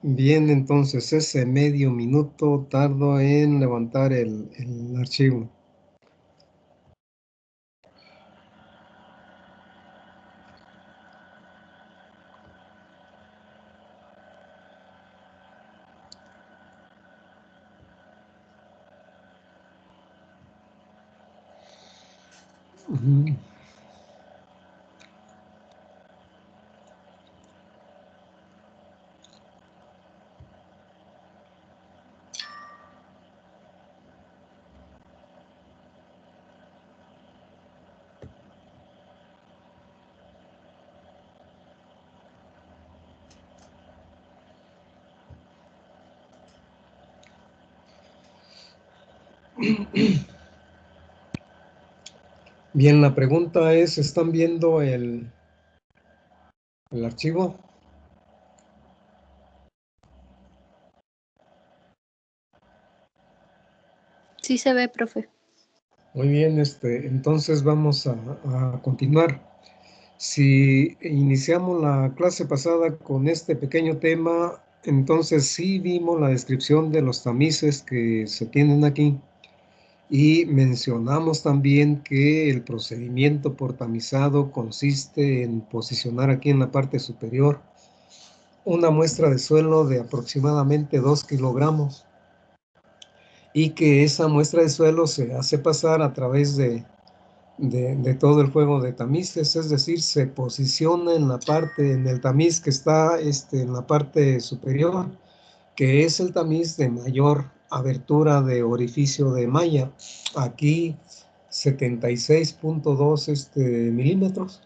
Bien, entonces ese medio minuto tardo en levantar el archivo. Ujú. Bien, la pregunta es, ¿están viendo el archivo? Sí se ve, profe. Muy bien, entonces vamos a continuar. Si iniciamos la clase pasada con este pequeño tema, entonces sí vimos la descripción de los tamices que se tienen aquí y mencionamos también que el procedimiento por tamizado consiste en posicionar aquí en la parte superior una muestra de suelo de aproximadamente 2 kilogramos y que esa muestra de suelo se hace pasar a través de todo el juego de tamices, es decir, se posiciona en la parte, en el tamiz que está en la parte superior, que es el tamiz de mayor abertura de orificio de malla. Aquí 76.2 milímetros,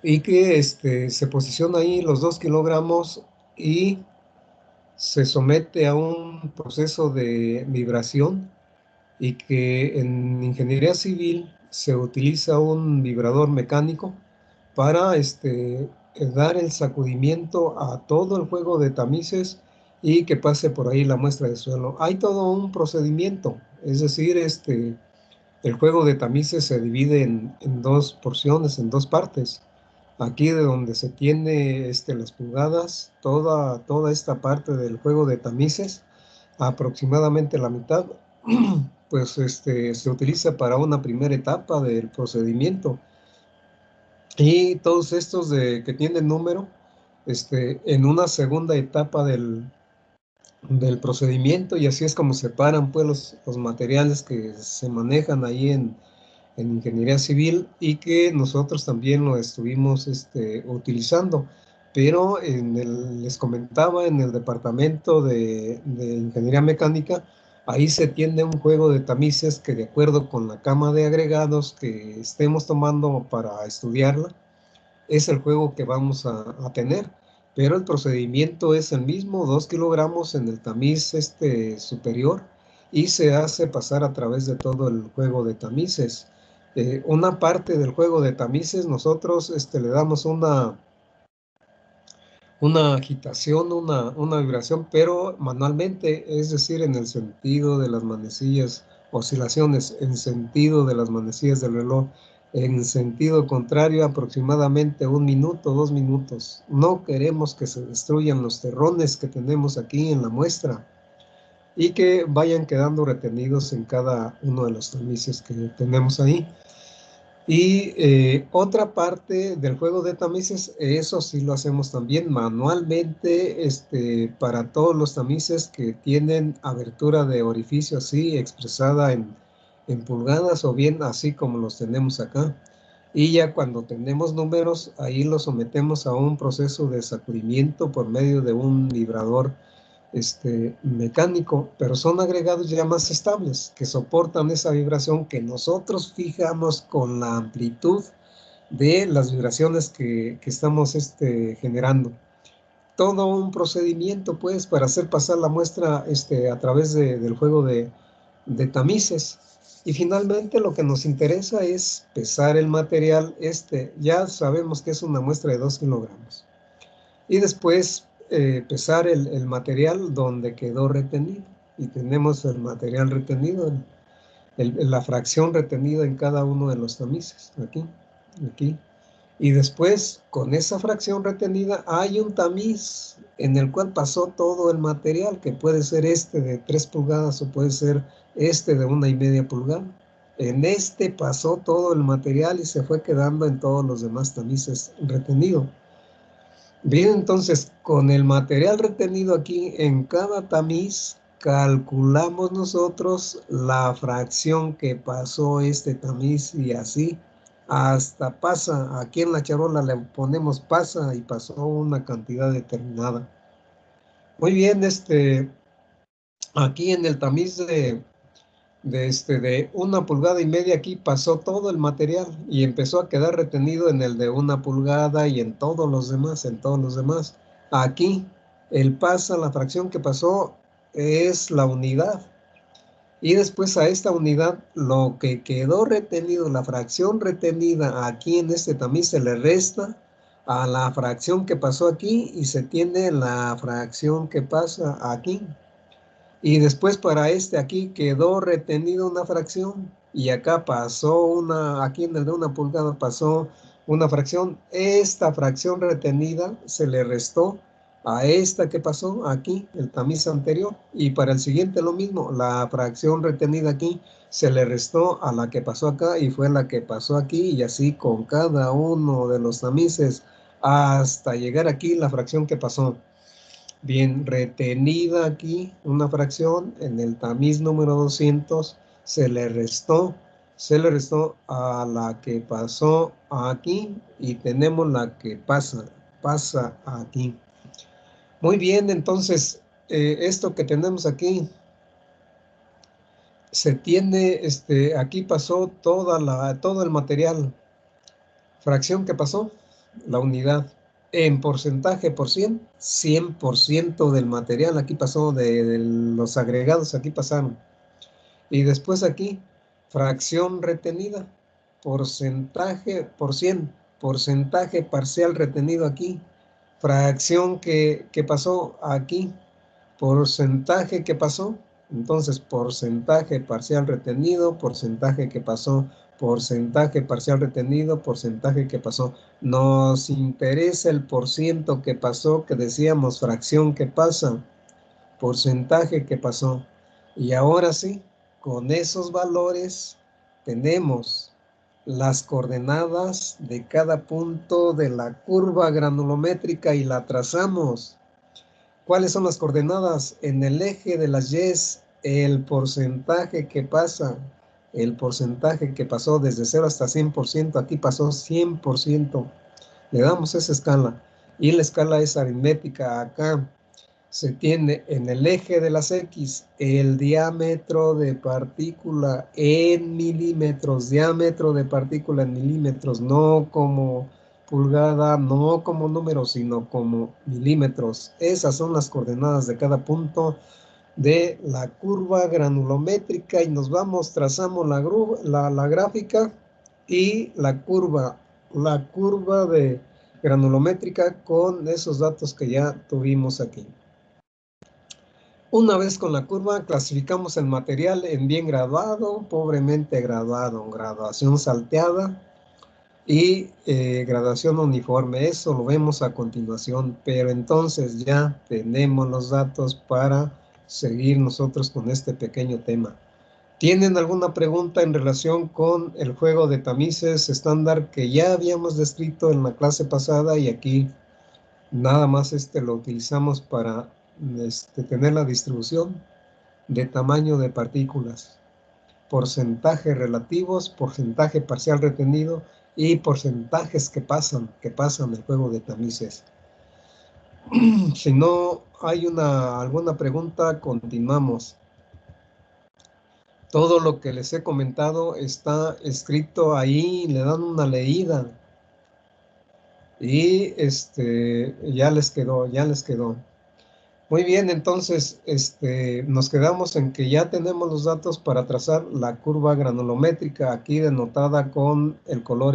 y que se posiciona ahí los 2 kilogramos y se somete a un proceso de vibración, y que en ingeniería civil se utiliza un vibrador mecánico para dar el sacudimiento a todo el juego de tamices y que pase por ahí la muestra de suelo. Hay todo un procedimiento, es decir, el juego de tamices se divide en dos porciones, en dos partes. Aquí de donde se tiene las pulgadas, toda esta parte del juego de tamices, aproximadamente la mitad, pues se utiliza para una primera etapa del procedimiento. Y todos estos que tienen número, en una segunda etapa del procedimiento, y así es como separan pues los materiales que se manejan ahí en ingeniería civil y que nosotros también lo estuvimos utilizando. Pero les comentaba, en el departamento de ingeniería mecánica, ahí se tiene un juego de tamices que, de acuerdo con la cama de agregados que estemos tomando para estudiarla, es el juego que vamos a tener. Pero el procedimiento es el mismo: 2 kilogramos en el tamiz superior, y se hace pasar a través de todo el juego de tamices. Una parte del juego de tamices nosotros le damos una agitación, una vibración, pero manualmente, es decir, en el sentido de las manecillas, oscilaciones en sentido de las manecillas del reloj, en sentido contrario, aproximadamente 1 minuto, 2 minutos. No queremos que se destruyan los terrones que tenemos aquí en la muestra y que vayan quedando retenidos en cada uno de los tamices que tenemos ahí. Y otra parte del juego de tamices, eso sí lo hacemos también manualmente, para todos los tamices que tienen abertura de orificio así expresada en pulgadas, o bien así como los tenemos acá. Y ya cuando tenemos números, ahí los sometemos a un proceso de sacudimiento por medio de un vibrador mecánico, pero son agregados ya más estables, que soportan esa vibración que nosotros fijamos con la amplitud de las vibraciones que estamos generando. Todo un procedimiento, pues, para hacer pasar la muestra a través del juego de tamices. Y finalmente lo que nos interesa es pesar el material. Ya sabemos que es una muestra de 2 kilogramos. Y después pesar el material donde quedó retenido. Y tenemos el material retenido, la fracción retenida en cada uno de los tamices, aquí. Y después, con esa fracción retenida, hay un tamiz en el cual pasó todo el material, que puede ser este de 3 pulgadas o puede ser este de 1,5 pulgadas. En este pasó todo el material y se fue quedando en todos los demás tamices retenido. Bien, entonces, con el material retenido aquí en cada tamiz, calculamos nosotros la fracción que pasó este tamiz y así hasta pasa. Aquí en la charola le ponemos pasa y pasó una cantidad determinada. Muy bien, aquí en el tamiz de 1,5 pulgadas, aquí pasó todo el material y empezó a quedar retenido en el de 1 pulgada y en todos los demás, Aquí el pasa, la fracción que pasó es la unidad. Y después a esta unidad, lo que quedó retenido, la fracción retenida aquí en este tamiz se le resta a la fracción que pasó aquí y se tiene la fracción que pasa aquí. Y después para aquí quedó retenida una fracción y acá pasó aquí en el de 1 pulgada pasó una fracción. Esta fracción retenida se le restó a esta que pasó aquí, el tamiz anterior. Y para el siguiente lo mismo, la fracción retenida aquí se le restó a la que pasó acá y fue la que pasó aquí y así con cada uno de los tamices hasta llegar aquí la fracción que pasó. Bien, retenida aquí una fracción en el tamiz número 200 se le restó a la que pasó aquí y tenemos la que pasa aquí. Muy bien, entonces esto que tenemos aquí se tiene, aquí pasó todo el material. Fracción que pasó, la unidad. En porcentaje por 100% del material aquí pasó, de los agregados aquí pasaron. Y después aquí, fracción retenida, porcentaje por 100, porcentaje parcial retenido aquí, fracción que pasó aquí, porcentaje que pasó, entonces porcentaje parcial retenido, porcentaje que pasó, porcentaje parcial retenido, porcentaje que pasó. Nos interesa el porciento que pasó, que decíamos fracción que pasa, porcentaje que pasó. Y ahora sí, con esos valores tenemos las coordenadas de cada punto de la curva granulométrica y la trazamos. ¿Cuáles son las coordenadas? En el eje de las Y, el porcentaje que pasa, el porcentaje que pasó desde 0 hasta 100%, aquí pasó 100%. Le damos esa escala y la escala es aritmética. Acá se tiene en el eje de las X el diámetro de partícula en milímetros, diámetro de partícula en milímetros, no como pulgada, no como número, sino como milímetros. Esas son las coordenadas de cada punto de la curva granulométrica y nos vamos, trazamos la gráfica y la curva de granulométrica con esos datos que ya tuvimos aquí. Una vez con la curva, clasificamos el material en bien graduado, pobremente graduado, graduación salteada y graduación uniforme. Eso lo vemos a continuación, pero entonces ya tenemos los datos para seguir nosotros con este pequeño tema. ¿Tienen alguna pregunta en relación con el juego de tamices estándar que ya habíamos descrito en la clase pasada y aquí nada más lo utilizamos para tener la distribución de tamaño de partículas, porcentajes relativos, porcentaje parcial retenido y porcentajes que pasan el juego de tamices? Si no hay alguna pregunta, continuamos. Todo lo que les he comentado está escrito ahí, le dan una leída y ya les quedó. Muy bien, entonces nos quedamos en que ya tenemos los datos para trazar la curva granulométrica, aquí denotada con el color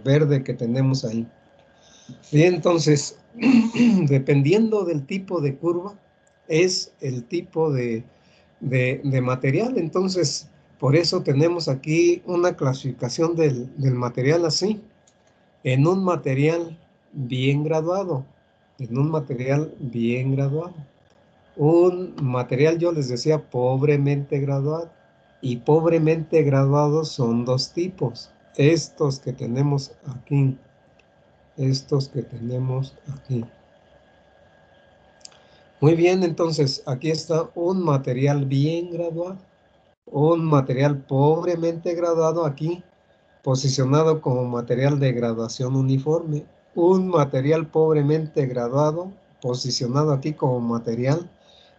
verde que tenemos ahí. Bien, entonces, dependiendo del tipo de curva, es el tipo de material. Entonces, por eso tenemos aquí una clasificación del material así, en un material bien graduado. en un material bien graduado. Un material, yo les decía, pobremente graduado. Y pobremente graduados son dos tipos. Estos que tenemos aquí. Estos que tenemos aquí. Muy bien, entonces aquí está un material bien graduado. Un material pobremente graduado aquí, posicionado como material de graduación uniforme. Un material pobremente graduado, posicionado aquí como material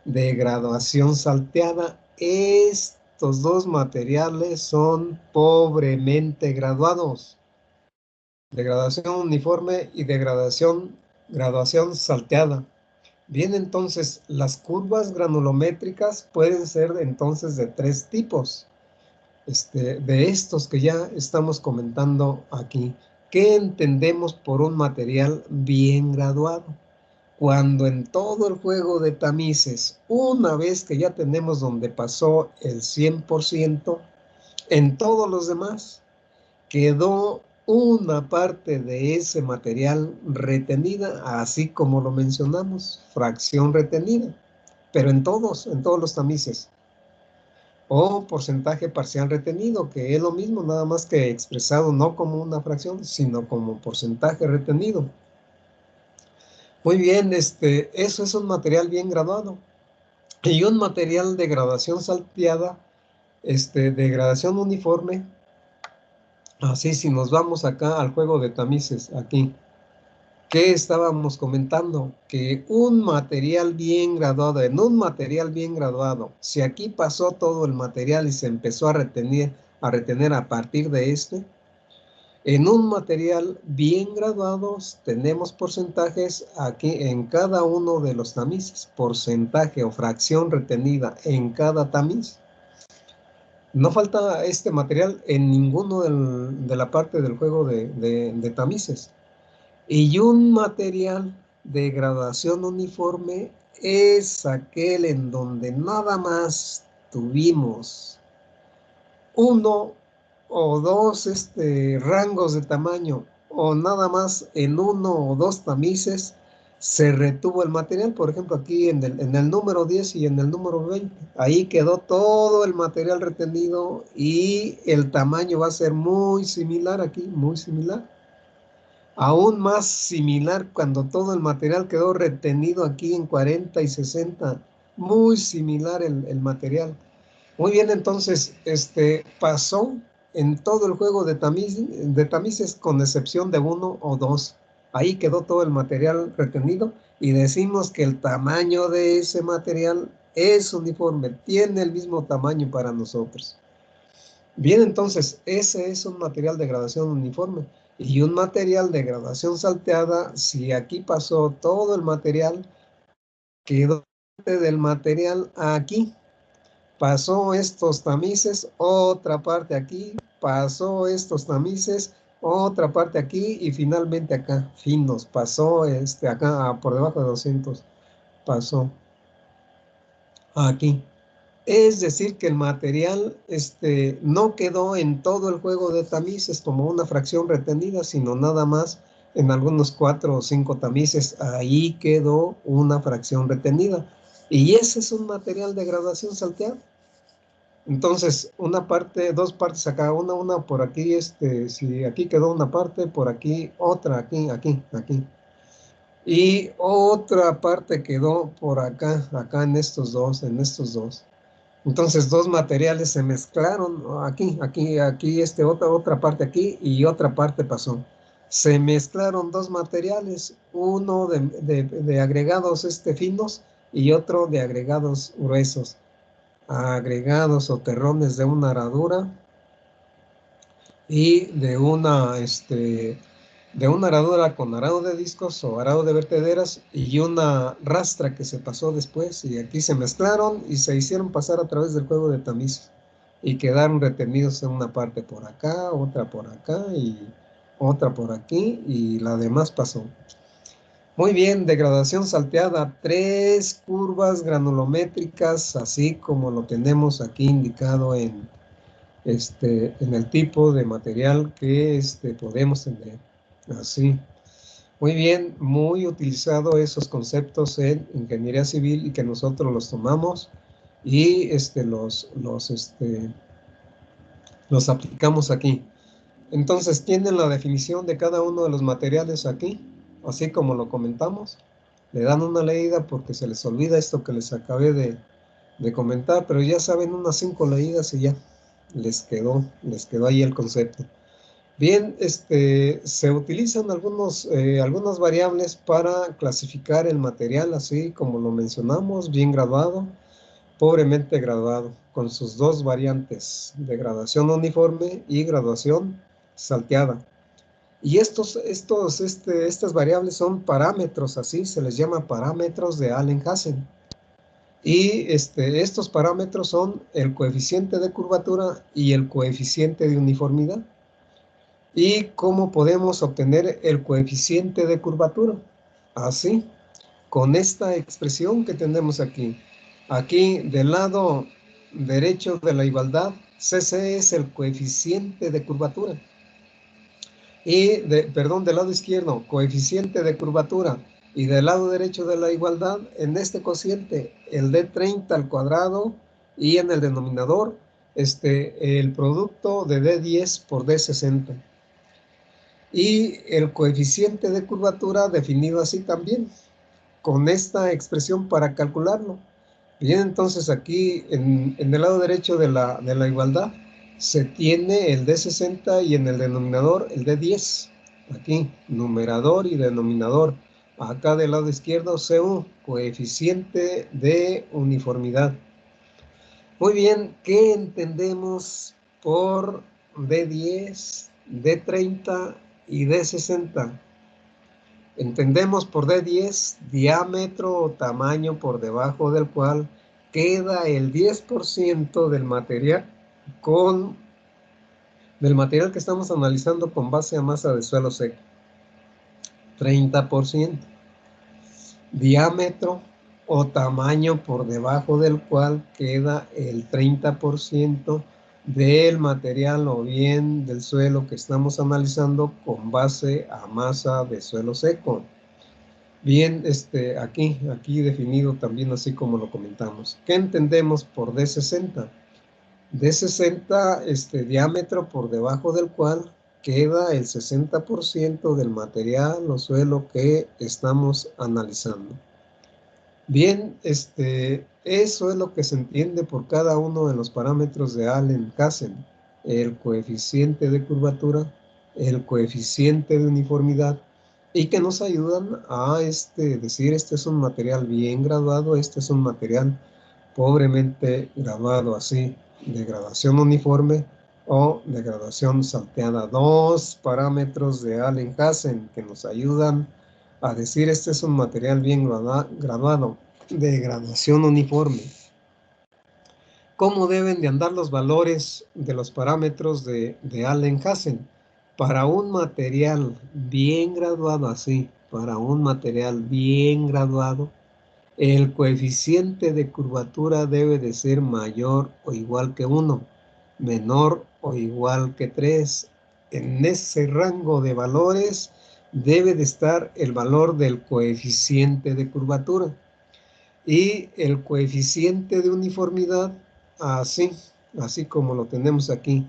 de graduación salteada. Estos dos materiales son pobremente graduados, de graduación uniforme y de graduación salteada. Bien, entonces las curvas granulométricas pueden ser entonces de tres tipos. De estos que ya estamos comentando aquí. ¿Qué entendemos por un material bien graduado? Cuando en todo el juego de tamices, una vez que ya tenemos donde pasó el 100%, en todos los demás quedó una parte de ese material retenida, así como lo mencionamos, fracción retenida, pero en todos los tamices. O porcentaje parcial retenido, que es lo mismo, nada más que expresado no como una fracción, sino como porcentaje retenido. Muy bien, eso es un material bien graduado. Y un material de gradación salteada, de gradación uniforme, así si nos vamos acá al juego de tamices, aquí, ¿qué estábamos comentando? Que un material bien graduado, en un material bien graduado, si aquí pasó todo el material y se empezó a retener a partir de en un material bien graduado tenemos porcentajes aquí en cada uno de los tamices, porcentaje o fracción retenida en cada tamiz. No falta este material en ninguno de la parte del juego de tamices. Y un material de graduación uniforme es aquel en donde nada más tuvimos uno o dos rangos de tamaño, o nada más en uno o dos tamices se retuvo el material. Por ejemplo, aquí en el número 10 y en el número 20, ahí quedó todo el material retenido y el tamaño va a ser muy similar aquí, muy similar. Aún más similar cuando todo el material quedó retenido aquí en 40 y 60. Muy similar el material. Muy bien, entonces, pasó en todo el juego de tamices con excepción de uno o dos. Ahí quedó todo el material retenido y decimos que el tamaño de ese material es uniforme, tiene el mismo tamaño para nosotros. Bien, entonces, ese es un material de gradación uniforme. Y un material de gradación salteada, si aquí pasó todo el material, quedó parte del material aquí. Pasó estos tamices, otra parte aquí, pasó estos tamices, otra parte aquí y finalmente acá, finos, pasó acá por debajo de 200, pasó aquí. Es decir, que el material no quedó en todo el juego de tamices como una fracción retenida, sino nada más en algunos 4 o 5 tamices. Ahí quedó una fracción retenida. Y ese es un material de graduación salteada. Entonces, una parte, dos partes acá, una por aquí, si aquí quedó una parte, por aquí, otra, aquí. Y otra parte quedó por acá en estos dos. Entonces, dos materiales se mezclaron, aquí, otra parte aquí y otra parte pasó. Se mezclaron dos materiales, uno de agregados finos y otro de agregados gruesos. Agregados o terrones de una aradura y de una aradura con arado de discos o arado de vertederas y una rastra que se pasó después, y aquí se mezclaron y se hicieron pasar a través del juego de tamiz y quedaron retenidos en una parte por acá, otra por acá y otra por aquí, y la demás pasó. Muy bien, degradación salteada, 3 curvas granulométricas, así como lo tenemos aquí indicado en el tipo de material que podemos tener. Así. Muy bien, muy utilizado esos conceptos en ingeniería civil y que nosotros los tomamos y los aplicamos aquí. Entonces, tienen la definición de cada uno de los materiales aquí, así como lo comentamos. Le dan una leída porque se les olvida esto que les acabé de comentar, pero ya saben unas 5 leídas y ya les quedó ahí el concepto. Bien, se utilizan algunas variables para clasificar el material, así como lo mencionamos, bien graduado, pobremente graduado, con sus dos variantes de graduación uniforme y graduación salteada. Y estas variables son parámetros, así se les llama parámetros de Allen-Hazen. Y estos parámetros son el coeficiente de curvatura y el coeficiente de uniformidad. ¿Y cómo podemos obtener el coeficiente de curvatura? Así, con esta expresión que tenemos aquí. Aquí, del lado derecho de la igualdad, CC es el coeficiente de curvatura. Y, del lado izquierdo, coeficiente de curvatura. Y del lado derecho de la igualdad, en este cociente, el D30 al cuadrado y en el denominador, el producto de D10 por D60. Y el coeficiente de curvatura definido así también, con esta expresión para calcularlo. Bien, entonces aquí en el lado derecho de la igualdad se tiene el D60 y en el denominador el D10. Aquí, numerador y denominador. Acá del lado izquierdo, CU, coeficiente de uniformidad. Muy bien, ¿qué entendemos por D10, D30 y D60? Entendemos por D10 diámetro o tamaño por debajo del cual queda el 10% del material que estamos analizando con base a masa de suelo seco. 30%. Diámetro o tamaño por debajo del cual queda el 30% del material o bien del suelo que estamos analizando con base a masa de suelo seco. Bien, aquí definido también así como lo comentamos. ¿Qué entendemos por D60? D60, diámetro por debajo del cual queda el 60% del material o suelo que estamos analizando. Bien, eso es lo que se entiende por cada uno de los parámetros de Allen-Hazen. El coeficiente de curvatura, el coeficiente de uniformidad, y que nos ayudan a decir, este es un material bien graduado, este es un material pobremente graduado, así, de graduación uniforme o de graduación salteada. Dos parámetros de Allen-Hazen que nos ayudan a decir, este es un material bien graduado, de graduación uniforme. ¿Cómo deben de andar los valores de los parámetros de Allen-Hazen? Para un material bien graduado así, para un material bien graduado, el coeficiente de curvatura debe de ser mayor o igual que 1, menor o igual que 3. En ese rango de valores debe de estar el valor del coeficiente de curvatura. Y el coeficiente de uniformidad, así como lo tenemos aquí.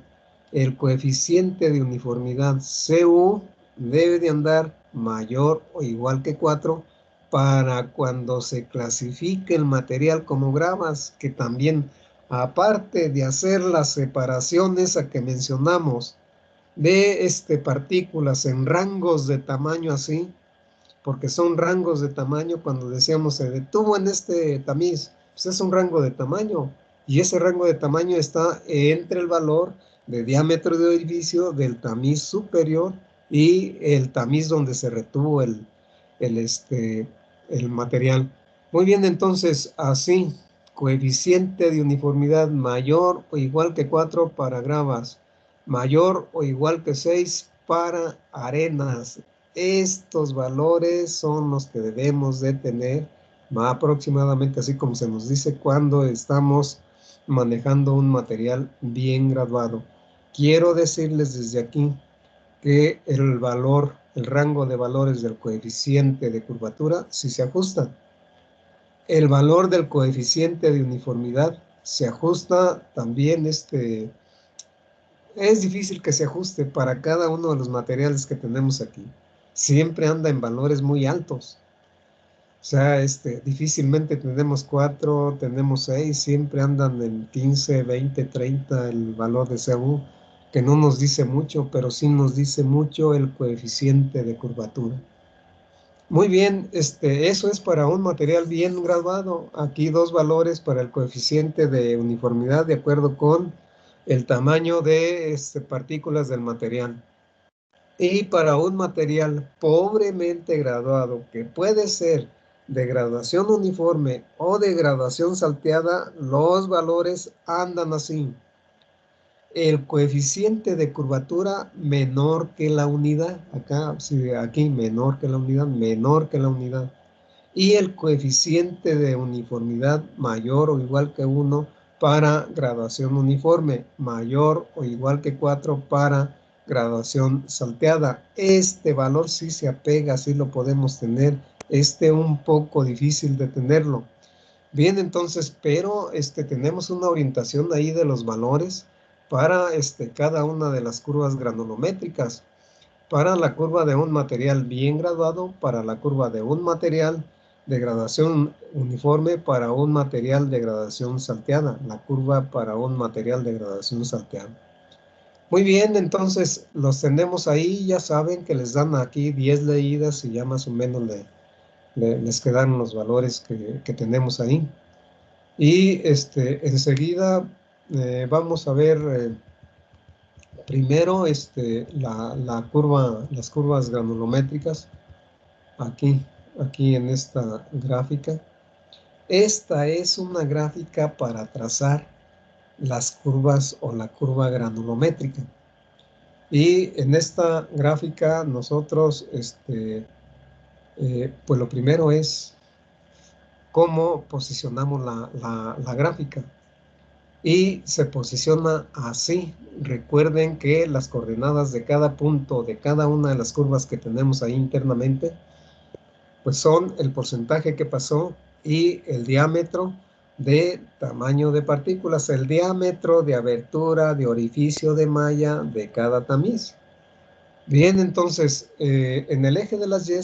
El coeficiente de uniformidad CU debe de andar mayor o igual que 4 para cuando se clasifique el material como gravas, que también, aparte de hacer las separaciones a que mencionamos de partículas en rangos de tamaño así, porque son rangos de tamaño, cuando decíamos se detuvo en este tamiz, pues es un rango de tamaño, y ese rango de tamaño está entre el valor de diámetro de orificio del tamiz superior y el tamiz donde se retuvo el material. Muy bien, entonces, así, coeficiente de uniformidad mayor o igual que 4 para gravas, mayor o igual que 6 para arenas. Estos valores son los que debemos de tener aproximadamente, así como se nos dice, cuando estamos manejando un material bien graduado. Quiero decirles desde aquí que el valor el rango de valores del coeficiente de curvatura sí se ajusta. El valor del coeficiente de uniformidad se ajusta también, es difícil que se ajuste para cada uno de los materiales que tenemos aquí. Siempre anda en valores muy altos. O sea, difícilmente tenemos 4, tenemos 6, siempre andan en 15, 20, 30 el valor de CU, que no nos dice mucho, pero sí nos dice mucho el coeficiente de curvatura. Muy bien, eso es para un material bien graduado. Aquí 2 valores para el coeficiente de uniformidad de acuerdo con el tamaño de partículas del material. Y para un material pobremente graduado, que puede ser de graduación uniforme o de graduación salteada, los valores andan así. El coeficiente de curvatura menor que la unidad, acá, sí, aquí menor que la unidad, menor que la unidad. Y el coeficiente de uniformidad mayor o igual que 1 para graduación uniforme, mayor o igual que 4 para graduación salteada. Este valor sí se apega, sí lo podemos tener. Un poco difícil de tenerlo. Bien, entonces, pero tenemos una orientación ahí de los valores para cada una de las curvas granulométricas. Para la curva de un material bien graduado, para la curva de un material de gradación uniforme, para un material de gradación salteada, la curva para un material de gradación salteada. Muy bien, entonces los tenemos ahí, ya saben que les dan aquí 10 leídas y ya más o menos les quedan los valores que tenemos ahí. Y enseguida vamos a ver primero las curvas granulométricas aquí en esta gráfica. Esta es una gráfica para trazar las curvas o la curva granulométrica. Y en esta gráfica nosotros, pues lo primero es cómo posicionamos la gráfica. Y se posiciona así. Recuerden que las coordenadas de cada punto de cada una de las curvas que tenemos ahí internamente, pues son el porcentaje que pasó y el diámetro de tamaño de partículas, el diámetro de abertura de orificio de malla de cada tamiz. Bien, entonces, en el eje de las Y,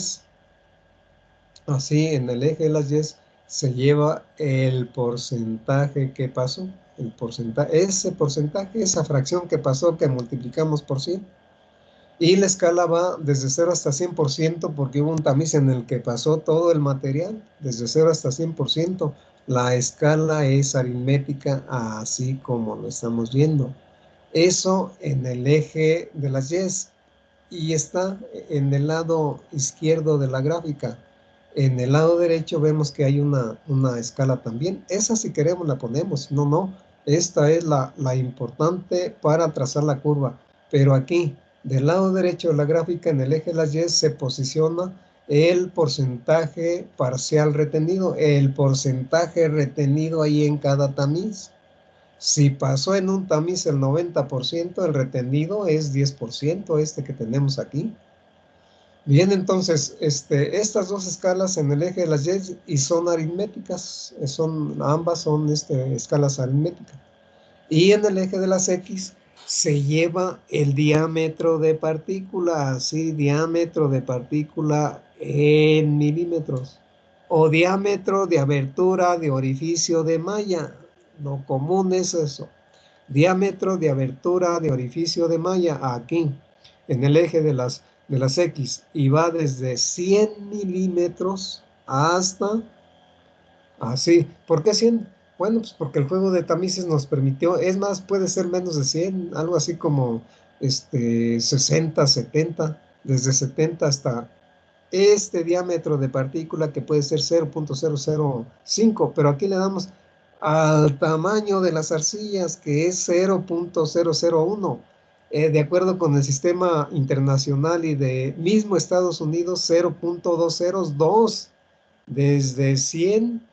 así, en el eje de las Y se lleva el porcentaje que pasó, ese porcentaje, esa fracción que pasó, que multiplicamos por 100. Y la escala va desde 0 hasta 100% porque hubo un tamiz en el que pasó todo el material, desde 0 hasta 100%. La escala es aritmética, así como lo estamos viendo. Eso en el eje de las Y. Y está en el lado izquierdo de la gráfica. En el lado derecho vemos que hay una escala también. Esa si queremos la ponemos. No. Esta es la importante para trazar la curva. Pero aquí, del lado derecho de la gráfica, en el eje de las Y, se posiciona el porcentaje parcial retenido. El porcentaje retenido ahí en cada tamiz. Si pasó en un tamiz el 90%, el retenido es 10%, que tenemos aquí. Bien, entonces, estas dos escalas en el eje de las Y y son aritméticas, ambas son escalas aritméticas. Y en el eje de las X se lleva el diámetro de partícula, así, diámetro de partícula en milímetros, o diámetro de abertura de orificio de malla. Lo común es eso, diámetro de abertura de orificio de malla, aquí, en el eje de las X, y va desde 100 milímetros hasta, así. ¿Por qué 100? Bueno, pues porque el juego de tamices nos permitió, es más, puede ser menos de 100, algo así como 60, 70, desde 70 hasta diámetro de partícula que puede ser 0.005, pero aquí le damos al tamaño de las arcillas, que es 0.001. De acuerdo con el sistema internacional y de mismo Estados Unidos, 0.202, desde 100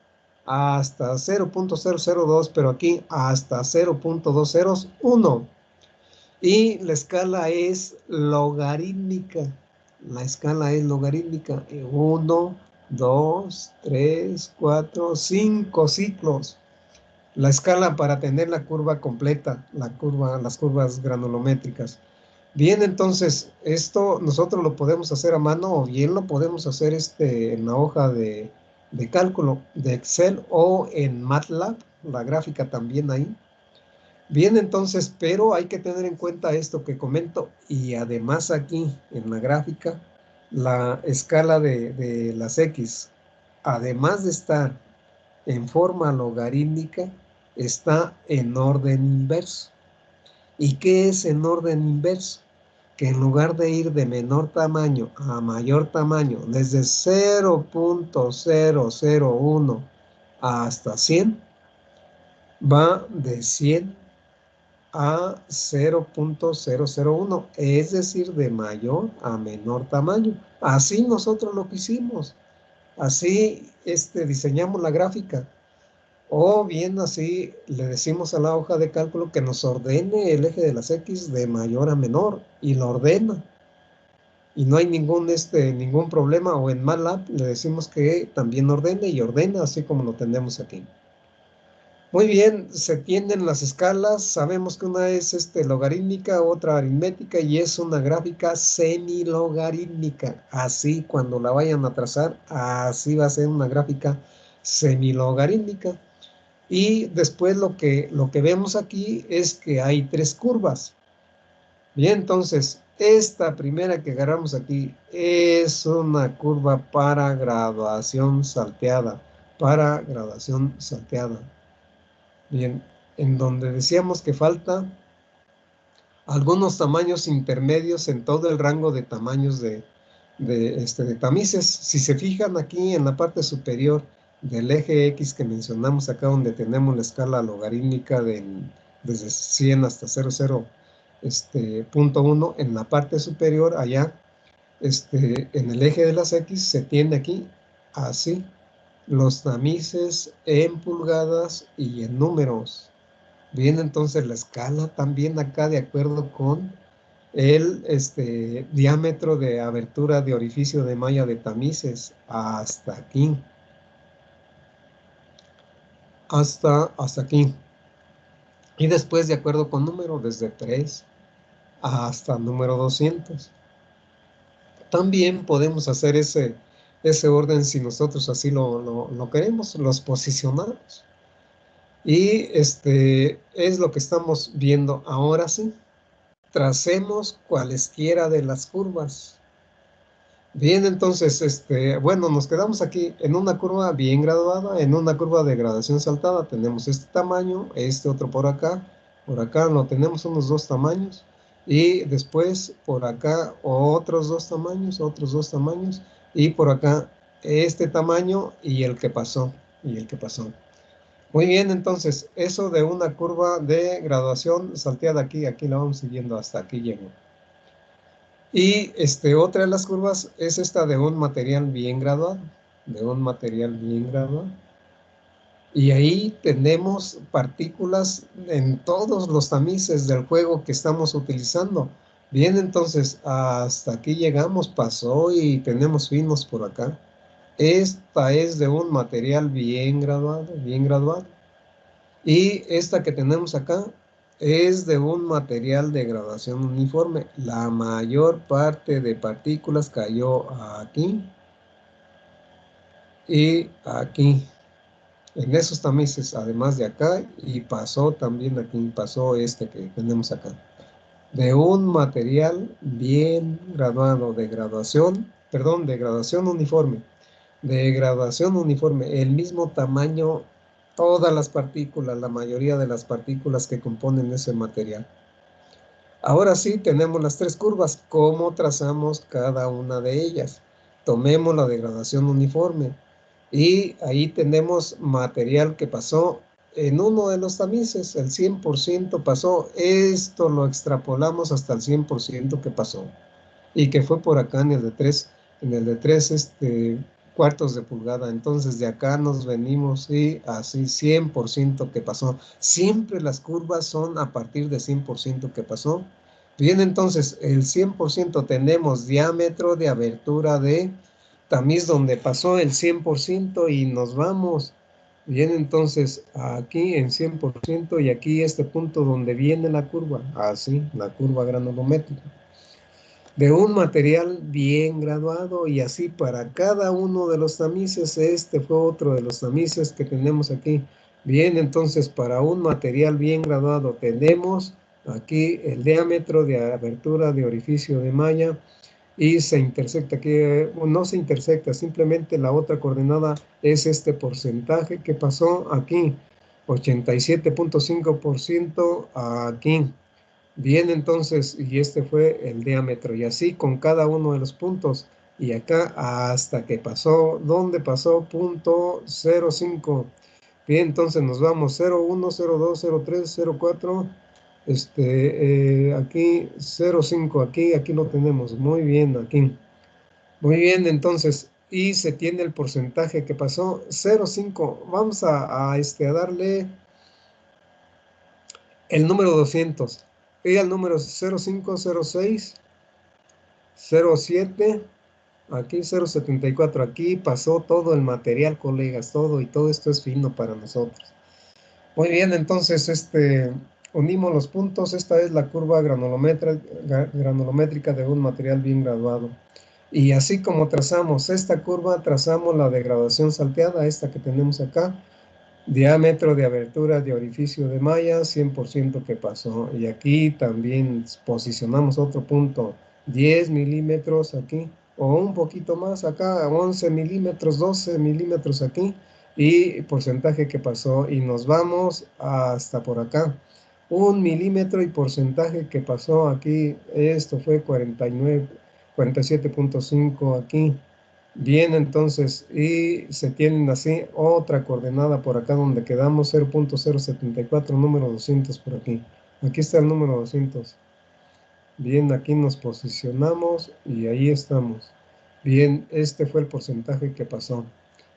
hasta 0.002, pero aquí hasta 0.201. Y la escala es logarítmica. La escala es logarítmica. 1, 2, 3, 4, 5 ciclos. La escala para tener la curva completa, las curvas granulométricas. Bien, entonces, esto nosotros lo podemos hacer a mano o bien lo podemos hacer en la hoja de cálculo de Excel o en MATLAB, la gráfica también ahí. Bien, entonces, pero hay que tener en cuenta esto que comento y además aquí en la gráfica, la escala de las X, además de estar en forma logarítmica, está en orden inverso. ¿Y qué es en orden inverso? Que en lugar de ir de menor tamaño a mayor tamaño, desde 0.001 hasta 100, va de 100 a 0.001, es decir, de mayor a menor tamaño. Así nosotros lo quisimos. Así diseñamos la gráfica. O bien así le decimos a la hoja de cálculo que nos ordene el eje de las X de mayor a menor y lo ordena. Y no hay ningún problema. O en MATLAB le decimos que también ordene y ordena así como lo tenemos aquí. Muy bien, se tienen las escalas. Sabemos que una es logarítmica, otra aritmética y es una gráfica semilogarítmica. Así cuando la vayan a trazar, así va a ser una gráfica semilogarítmica. Y después lo que vemos aquí es que hay tres curvas. Bien, entonces, esta primera que agarramos aquí es una curva para graduación salteada. Para graduación salteada. Bien, en donde decíamos que falta algunos tamaños intermedios en todo el rango de tamaños de tamices. Si se fijan aquí en la parte superior del eje X que mencionamos acá, donde tenemos la escala logarítmica desde 100 hasta 0.1, en la parte superior allá, en el eje de las X se tiene aquí así los tamices en pulgadas y en números. Bien, entonces la escala también acá de acuerdo con el diámetro de abertura de orificio de malla de tamices hasta aquí. Hasta aquí. Y después de acuerdo con número, desde 3 hasta el número 200. También podemos hacer ese orden si nosotros así lo queremos, los posicionamos. Y es lo que estamos viendo ahora sí. Tracemos cualesquiera de las curvas. Bien, entonces, bueno, nos quedamos aquí en una curva bien graduada, en una curva de gradación saltada. Tenemos este tamaño, este otro por acá no tenemos unos dos tamaños. Y después por acá otros dos tamaños. Y por acá este tamaño y el que pasó, Muy bien, entonces, eso de una curva de graduación salteada aquí la vamos siguiendo hasta aquí llego. Y otra de las curvas es esta de un material bien graduado, Y ahí tenemos partículas en todos los tamices del juego que estamos utilizando. Bien, entonces, hasta aquí llegamos, pasó y tenemos finos por acá. Esta es de un material bien graduado. Y esta que tenemos acá es de un material de gradación uniforme. La mayor parte de partículas cayó aquí y aquí, en esos tamices, además de acá, y pasó también aquí, pasó que tenemos acá. De un material bien graduado, de gradación uniforme. De graduación uniforme, el mismo tamaño, todas las partículas, la mayoría de las partículas que componen ese material. Ahora sí, tenemos las tres curvas. ¿Cómo trazamos cada una de ellas? Tomemos la degradación uniforme. Y ahí tenemos material que pasó en uno de los tamices, el 100% pasó. Esto lo extrapolamos hasta el 100% que pasó. Y que fue por acá en el de 3 cuartos de pulgada. Entonces de acá nos venimos y así 100% que pasó. Siempre las curvas son a partir de 100% que pasó. Bien, entonces, el 100% tenemos diámetro de abertura de tamiz donde pasó el 100% y nos vamos. Bien, entonces, aquí en 100% y aquí este punto donde viene la curva. Así, la curva granulométrica. De un material bien graduado y así para cada uno de los tamices. Este fue otro de los tamices que tenemos aquí. Bien, entonces para un material bien graduado tenemos aquí el diámetro de abertura de orificio de malla y se intersecta aquí, no se intersecta, simplemente la otra coordenada es este porcentaje que pasó aquí, 87.5% aquí. Bien, entonces, y este fue el diámetro, y así con cada uno de los puntos, y acá hasta que pasó, ¿dónde pasó? Punto 0,5. Bien, entonces nos vamos 0,1, 0,2, 0,3, 0,4, aquí 0,5, aquí lo tenemos, muy bien, aquí. Muy bien, entonces, y se tiene el porcentaje que pasó, 0,5. Vamos a darle el número 200. Y al número 0506, 07, aquí 074. Aquí pasó todo el material, colegas, todo, y todo esto es fino para nosotros. Muy bien, entonces, unimos los puntos. Esta es la curva granulométrica de un material bien graduado. Y así como trazamos esta curva, trazamos la degradación salteada, esta que tenemos acá. Diámetro de abertura de orificio de malla, 100% que pasó. Y aquí también posicionamos otro punto, 10 milímetros aquí, o un poquito más acá, 11 milímetros, 12 milímetros aquí, y porcentaje que pasó. Y nos vamos hasta por acá, 1 milímetro y porcentaje que pasó aquí, esto fue 49, 47.5 aquí. Bien, entonces, y se tienen así otra coordenada por acá donde quedamos 0.074, número 200 por aquí. Aquí está el número 200. Bien, aquí nos posicionamos y ahí estamos. Bien, este fue el porcentaje que pasó.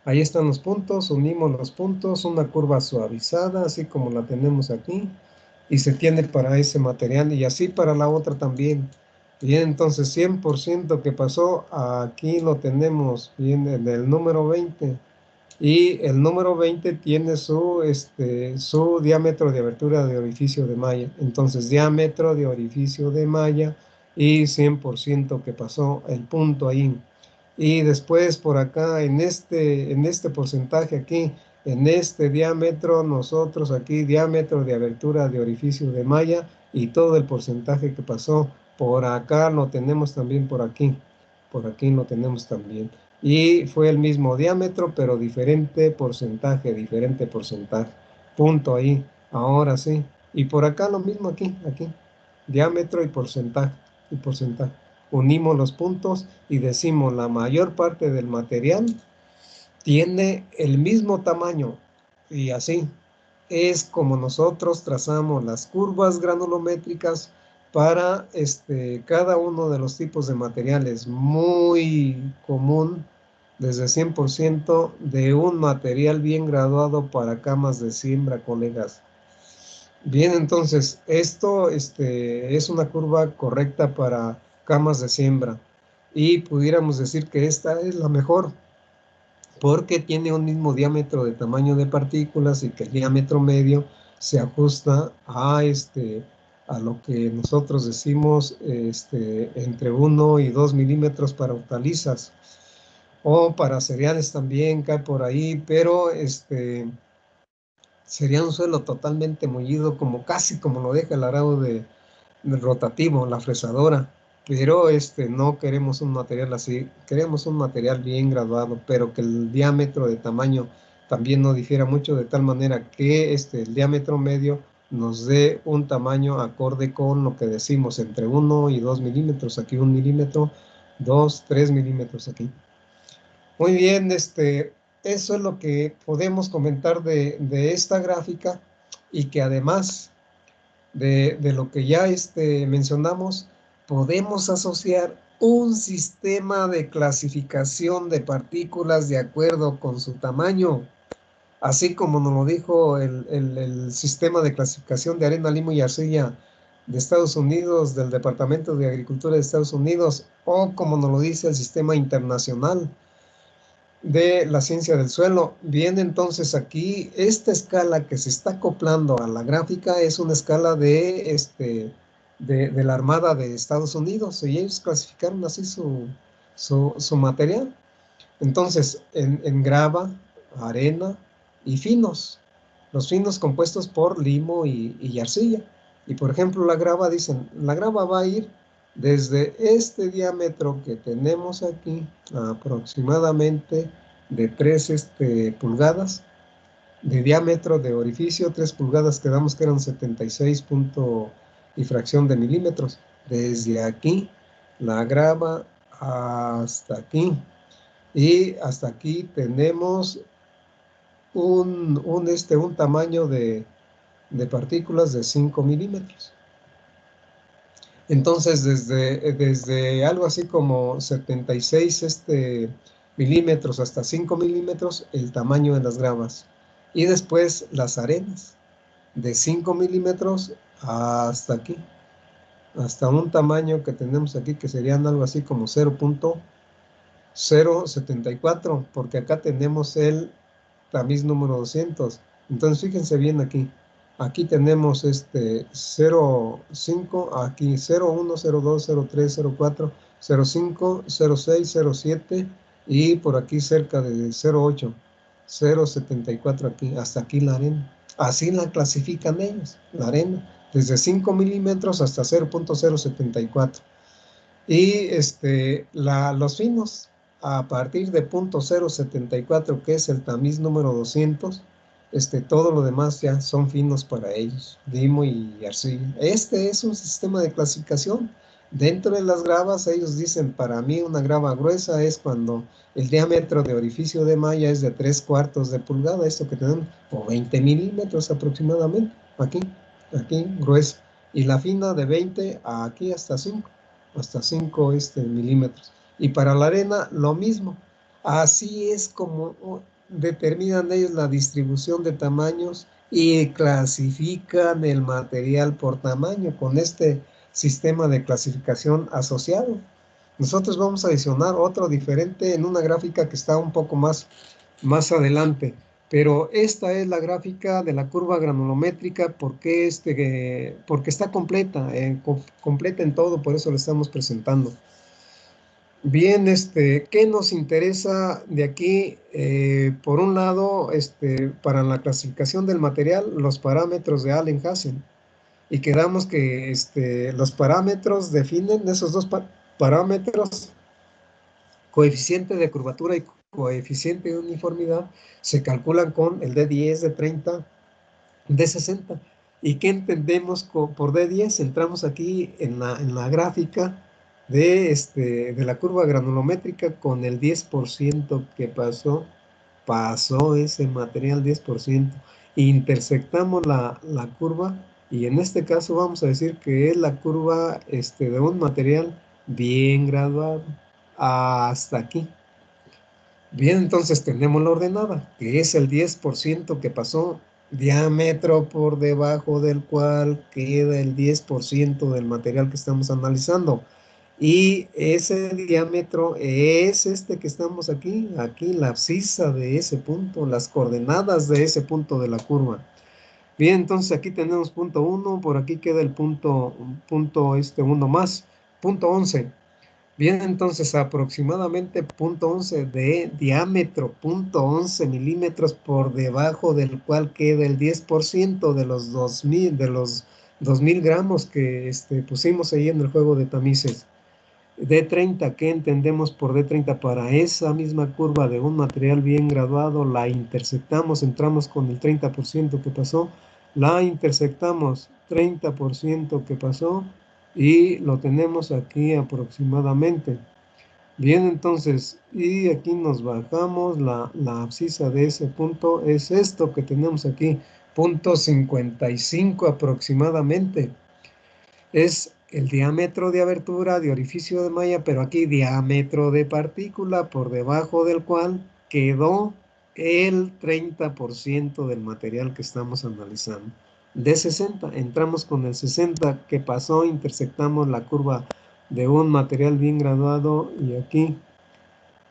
Ahí están los puntos, unimos los puntos, una curva suavizada, así como la tenemos aquí, y se tiene para ese material y así para la otra también. Bien, entonces 100% que pasó, aquí lo tenemos, bien, en el número 20. Y el número 20 tiene su diámetro de abertura de orificio de malla. Entonces, diámetro de orificio de malla y 100% que pasó el punto ahí. Y después por acá, en este porcentaje aquí, en este diámetro, nosotros aquí, diámetro de abertura de orificio de malla y todo el porcentaje que pasó. Por acá lo tenemos también por aquí. Por aquí lo tenemos también. Y fue el mismo diámetro, pero diferente porcentaje. Punto ahí. Ahora sí. Y por acá lo mismo aquí. Diámetro y porcentaje. Unimos los puntos y decimos la mayor parte del material tiene el mismo tamaño. Y así es como nosotros trazamos las curvas granulométricas para cada uno de los tipos de materiales. Muy común, desde 100% de un material bien graduado para camas de siembra, colegas. Bien, entonces, esto es una curva correcta para camas de siembra. Y pudiéramos decir que esta es la mejor, porque tiene un mismo diámetro de tamaño de partículas y que el diámetro medio se ajusta a lo que nosotros decimos entre 1 y 2 milímetros para hortalizas o para cereales también cae por ahí, pero sería un suelo totalmente mullido, casi como lo deja el arado del rotativo, la fresadora. Pero no queremos un material así, queremos un material bien graduado, pero que el diámetro de tamaño también no difiera mucho, de tal manera que el diámetro medio nos dé un tamaño acorde con lo que decimos, entre 1 y 2 milímetros, aquí 1 milímetro, 2, 3 milímetros aquí. Muy bien, eso es lo que podemos comentar de esta gráfica, y que además de lo que ya mencionamos, podemos asociar un sistema de clasificación de partículas de acuerdo con su tamaño, así como nos lo dijo el sistema de clasificación de arena, limo y arcilla de Estados Unidos, del Departamento de Agricultura de Estados Unidos, o como nos lo dice el Sistema Internacional de la Ciencia del Suelo. Bien, entonces aquí esta escala que se está acoplando a la gráfica es una escala de la Armada de Estados Unidos, y ellos clasificaron así su material. Entonces, en grava, arena y finos. Los finos compuestos por limo y arcilla. Y por ejemplo, la grava, dicen, la grava va a ir desde este diámetro que tenemos aquí, aproximadamente de 3 pulgadas de diámetro de orificio, 3 pulgadas, quedamos que eran 76 punto y fracción de milímetros. Desde aquí, la grava hasta aquí. Y hasta aquí tenemos un tamaño de partículas de 5 milímetros. Entonces, desde algo así como 76 milímetros hasta 5 milímetros, el tamaño de las gravas. Y después las arenas, de 5 milímetros hasta aquí, hasta un tamaño que tenemos aquí, que serían algo así como 0.074, porque acá tenemos el tamiz número 200. Entonces, fíjense bien aquí. Aquí tenemos 0.5, aquí 0.1, 0.2, 0.3, 0.4, 0.5, 0.6, 0.7 y por aquí cerca de 0.8, 0.74 aquí, hasta aquí la arena. Así la clasifican ellos, la arena, desde 5 milímetros hasta 0.074. Y los finos, a partir de 0.074, que es el tamiz número 200, todo lo demás ya son finos para ellos, limo y arcilla. Este es un sistema de clasificación. Dentro de las gravas, ellos dicen, para mí una grava gruesa es cuando el diámetro de orificio de malla es de 3/4 de pulgada, esto que tenemos, o 20 milímetros aproximadamente, aquí grueso. Y la fina de 20 a aquí hasta 5 milímetros. Y para la arena lo mismo. Así es como determinan ellos la distribución de tamaños y clasifican el material por tamaño con este sistema de clasificación asociado. Nosotros vamos a adicionar otro diferente en una gráfica que está un poco más adelante. Pero esta es la gráfica de la curva granulométrica porque está completa, completa en todo, por eso la estamos presentando. Bien, ¿qué nos interesa de aquí? Por un lado, para la clasificación del material, los parámetros de Allen-Hansen. Y quedamos que los parámetros definen esos dos parámetros, coeficiente de curvatura y coeficiente de uniformidad, se calculan con el D10, D30, D60. ¿Y qué entendemos por D10? Entramos aquí en la gráfica de la curva granulométrica con el 10% que pasó ese material 10%. Intersectamos la curva y en este caso vamos a decir que es la curva de un material bien graduado hasta aquí. Bien, entonces tenemos la ordenada, que es el 10% que pasó, diámetro por debajo del cual queda el 10% del material que estamos analizando. Y ese diámetro es que estamos aquí, la abscisa de ese punto, las coordenadas de ese punto de la curva. Bien, entonces aquí tenemos punto 1, por aquí queda el punto 1 más, punto 11. Bien, entonces aproximadamente 0.11 de diámetro, 0.11 milímetros por debajo del cual queda el 10% de los 2000 gramos que pusimos ahí en el juego de tamices. D30, ¿qué entendemos por D30? Para esa misma curva de un material bien graduado, la intersectamos, entramos con el 30% que pasó, la intersectamos, 30% que pasó, y lo tenemos aquí aproximadamente. Bien, entonces, y aquí nos bajamos, la abscisa de ese punto es esto que tenemos aquí, 0.55 aproximadamente. Es el diámetro de abertura de orificio de malla, pero aquí diámetro de partícula, por debajo del cual quedó el 30% del material que estamos analizando. de 60. Entramos con el 60 que pasó, intersectamos la curva de un material bien graduado y aquí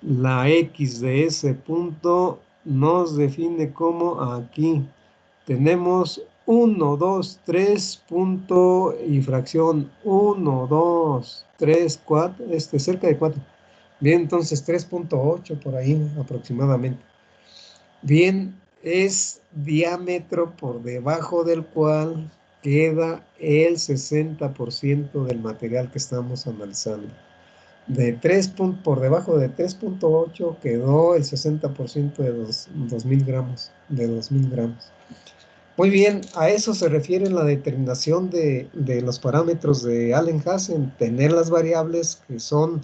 la X de ese punto nos define como aquí. Tenemos 1, 2, 3 punto y fracción 1, 2, 3, 4, cerca de 4. Bien, entonces 3.8 por ahí aproximadamente. Bien, es diámetro por debajo del cual queda el 60% del material que estamos analizando. Por debajo de 3.8 quedó el 60% de 2.000 gramos. Muy bien, a eso se refiere la determinación de los parámetros de Allen-Hansen, tener las variables que son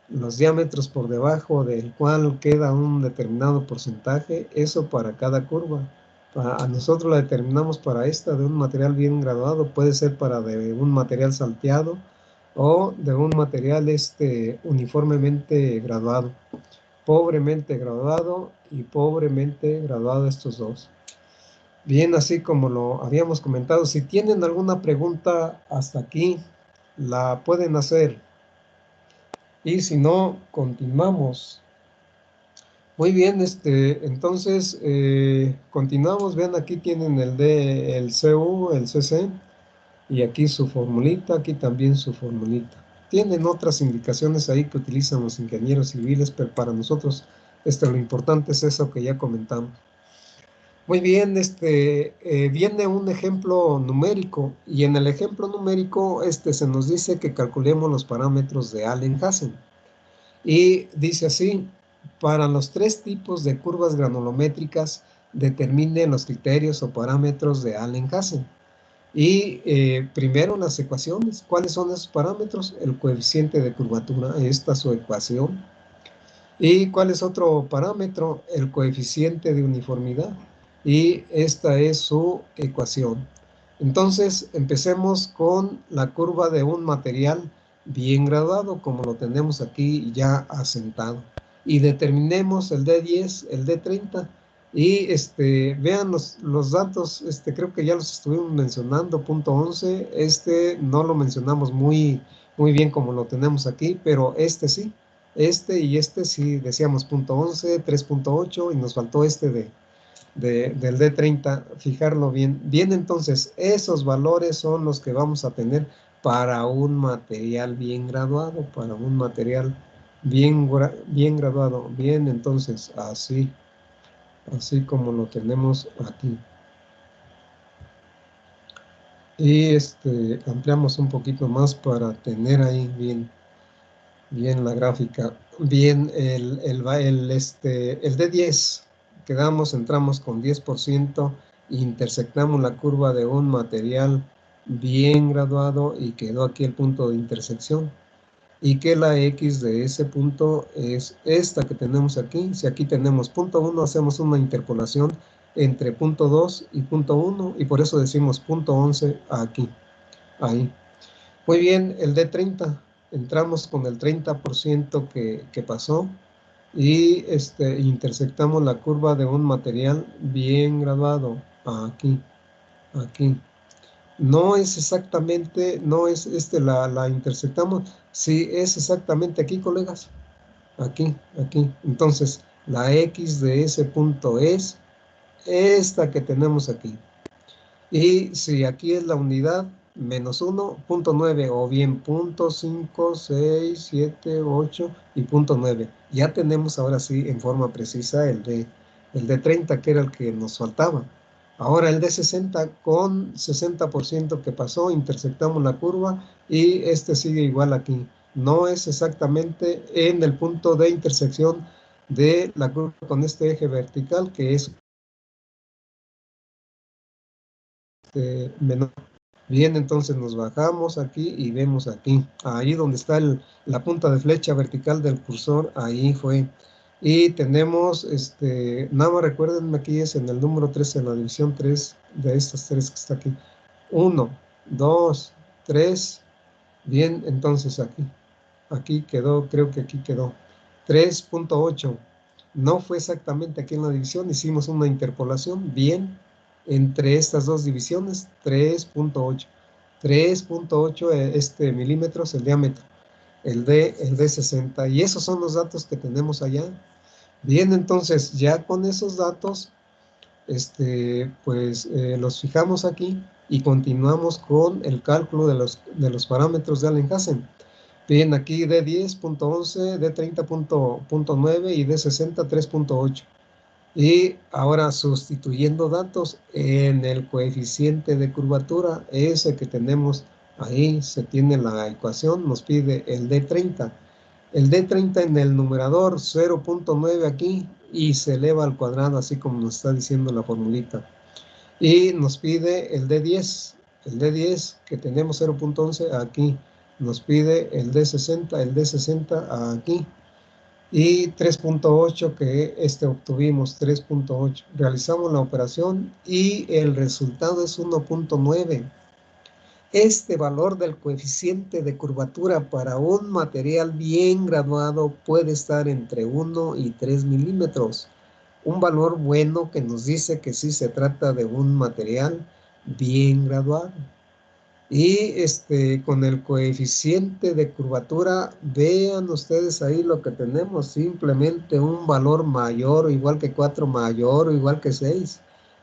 los diámetros por debajo del cual queda un determinado porcentaje, eso para cada curva. A nosotros la determinamos para esta de un material bien graduado, puede ser para de un material salteado o de un material uniformemente graduado, pobremente graduado y pobremente graduado estos dos. Bien, así como lo habíamos comentado, si tienen alguna pregunta hasta aquí, la pueden hacer. Y si no, continuamos. Muy bien, entonces continuamos. Vean, aquí tienen el CU, el CC, y aquí su formulita, aquí también su formulita. Tienen otras indicaciones ahí que utilizan los ingenieros civiles, pero para nosotros lo importante es eso que ya comentamos. Muy bien, viene un ejemplo numérico y en el ejemplo numérico se nos dice que calculemos los parámetros de Allen-Hansen y dice así: para los 3 tipos de curvas granulométricas determine los criterios o parámetros de Allen-Hansen. Y primero las ecuaciones. ¿Cuáles son esos parámetros? El coeficiente de curvatura, esta es su ecuación. ¿Y cuál es otro parámetro? El coeficiente de uniformidad. Y esta es su ecuación. Entonces, empecemos con la curva de un material bien graduado, como lo tenemos aquí ya asentado. Y determinemos el D10, el D30. Y vean los datos, creo que ya los estuvimos mencionando, punto 11. No lo mencionamos muy bien como lo tenemos aquí, pero sí. Y sí decíamos punto 11, 3.8 y nos faltó del D30, fijarlo bien. Bien, entonces esos valores son los que vamos a tener para un material bien graduado, para un material bien graduado. Bien, entonces así como lo tenemos aquí. Y ampliamos un poquito más para tener ahí bien la gráfica. Bien, el D10, entramos con 10%, intersectamos la curva de un material bien graduado y quedó aquí el punto de intersección. Y que la X de ese punto es esta que tenemos aquí. Si aquí tenemos punto 1, hacemos una interpolación entre punto 2 y punto 1, y por eso decimos punto 11 aquí, ahí. Muy bien, el D30, entramos con el 30% que pasó y intersectamos la curva de un material bien graduado, aquí. No es exactamente, no es la intersectamos, sí es exactamente aquí, colegas, aquí. Entonces, la X de ese punto es esta que tenemos aquí. Y si aquí es la unidad, menos 1, punto 9, o bien punto 5, 6, 7, 8 y punto 9. Ya tenemos ahora sí en forma precisa el de 30, que era el que nos faltaba. Ahora el de 60 con 60% que pasó, intersectamos la curva y sigue igual aquí. No es exactamente en el punto de intersección de la curva con este eje vertical, que es menor. Bien, entonces nos bajamos aquí y vemos aquí, ahí donde está la punta de flecha vertical del cursor, ahí fue. Y tenemos, nada más recuérdenme, aquí es en el número 3, en la división 3 de estas 3 que está aquí. 1, 2, 3. Bien, entonces aquí quedó, creo que aquí quedó 3.8. No fue exactamente aquí en la división, hicimos una interpolación, bien. entre estas dos divisiones, 3.8. 3.8 milímetros el diámetro, el de 60. Y esos son los datos que tenemos allá. Bien, entonces ya con esos datos, pues los fijamos aquí y continuamos con el cálculo de los parámetros de Allen-Hansen. Bien, aquí D10.11, D30.9 y D60 3.8. Y ahora sustituyendo datos en el coeficiente de curvatura, ese que tenemos ahí, se tiene la ecuación, nos pide el D30. El D30 en el numerador, 0.9 aquí, y se eleva al cuadrado, así como nos está diciendo la formulita. Y nos pide el D10. El D10 que tenemos 0.11 aquí. Nos pide el D60 aquí. Y 3.8 que obtuvimos, 3.8. Realizamos la operación y el resultado es 1.9. Este valor del coeficiente de curvatura para un material bien graduado puede estar entre 1 y 3 milímetros. Un valor bueno que nos dice que sí se trata de un material bien graduado. Y con el coeficiente de curvatura, vean ustedes ahí lo que tenemos, simplemente un valor mayor o igual que 4, mayor o igual que 6,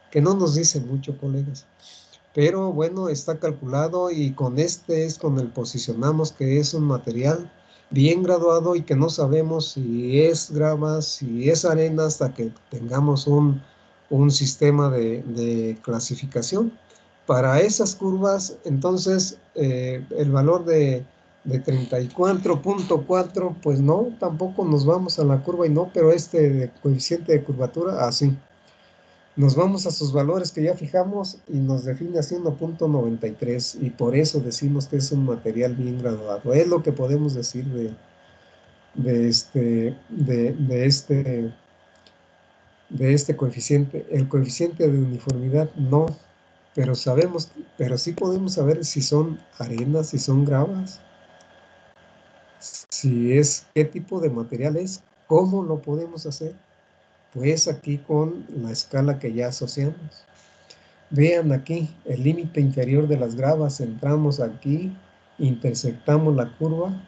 que no nos dice mucho, colegas. Pero bueno, está calculado y con es con el posicionamos que es un material bien graduado y que no sabemos si es grava, si es arena, hasta que tengamos un sistema de clasificación. Para esas curvas, entonces, el valor de 34.4, pues no, tampoco nos vamos a la curva y no, pero de coeficiente de curvatura, así. Nos vamos a sus valores que ya fijamos y nos define así 1.93 y por eso decimos que es un material bien graduado. Es lo que podemos decir de este coeficiente. El coeficiente de uniformidad no, pero sí podemos saber si son arenas, si son gravas, qué tipo de material es, cómo lo podemos hacer. Pues aquí con la escala que ya asociamos. Vean aquí el límite inferior de las gravas, entramos aquí, intersectamos la curva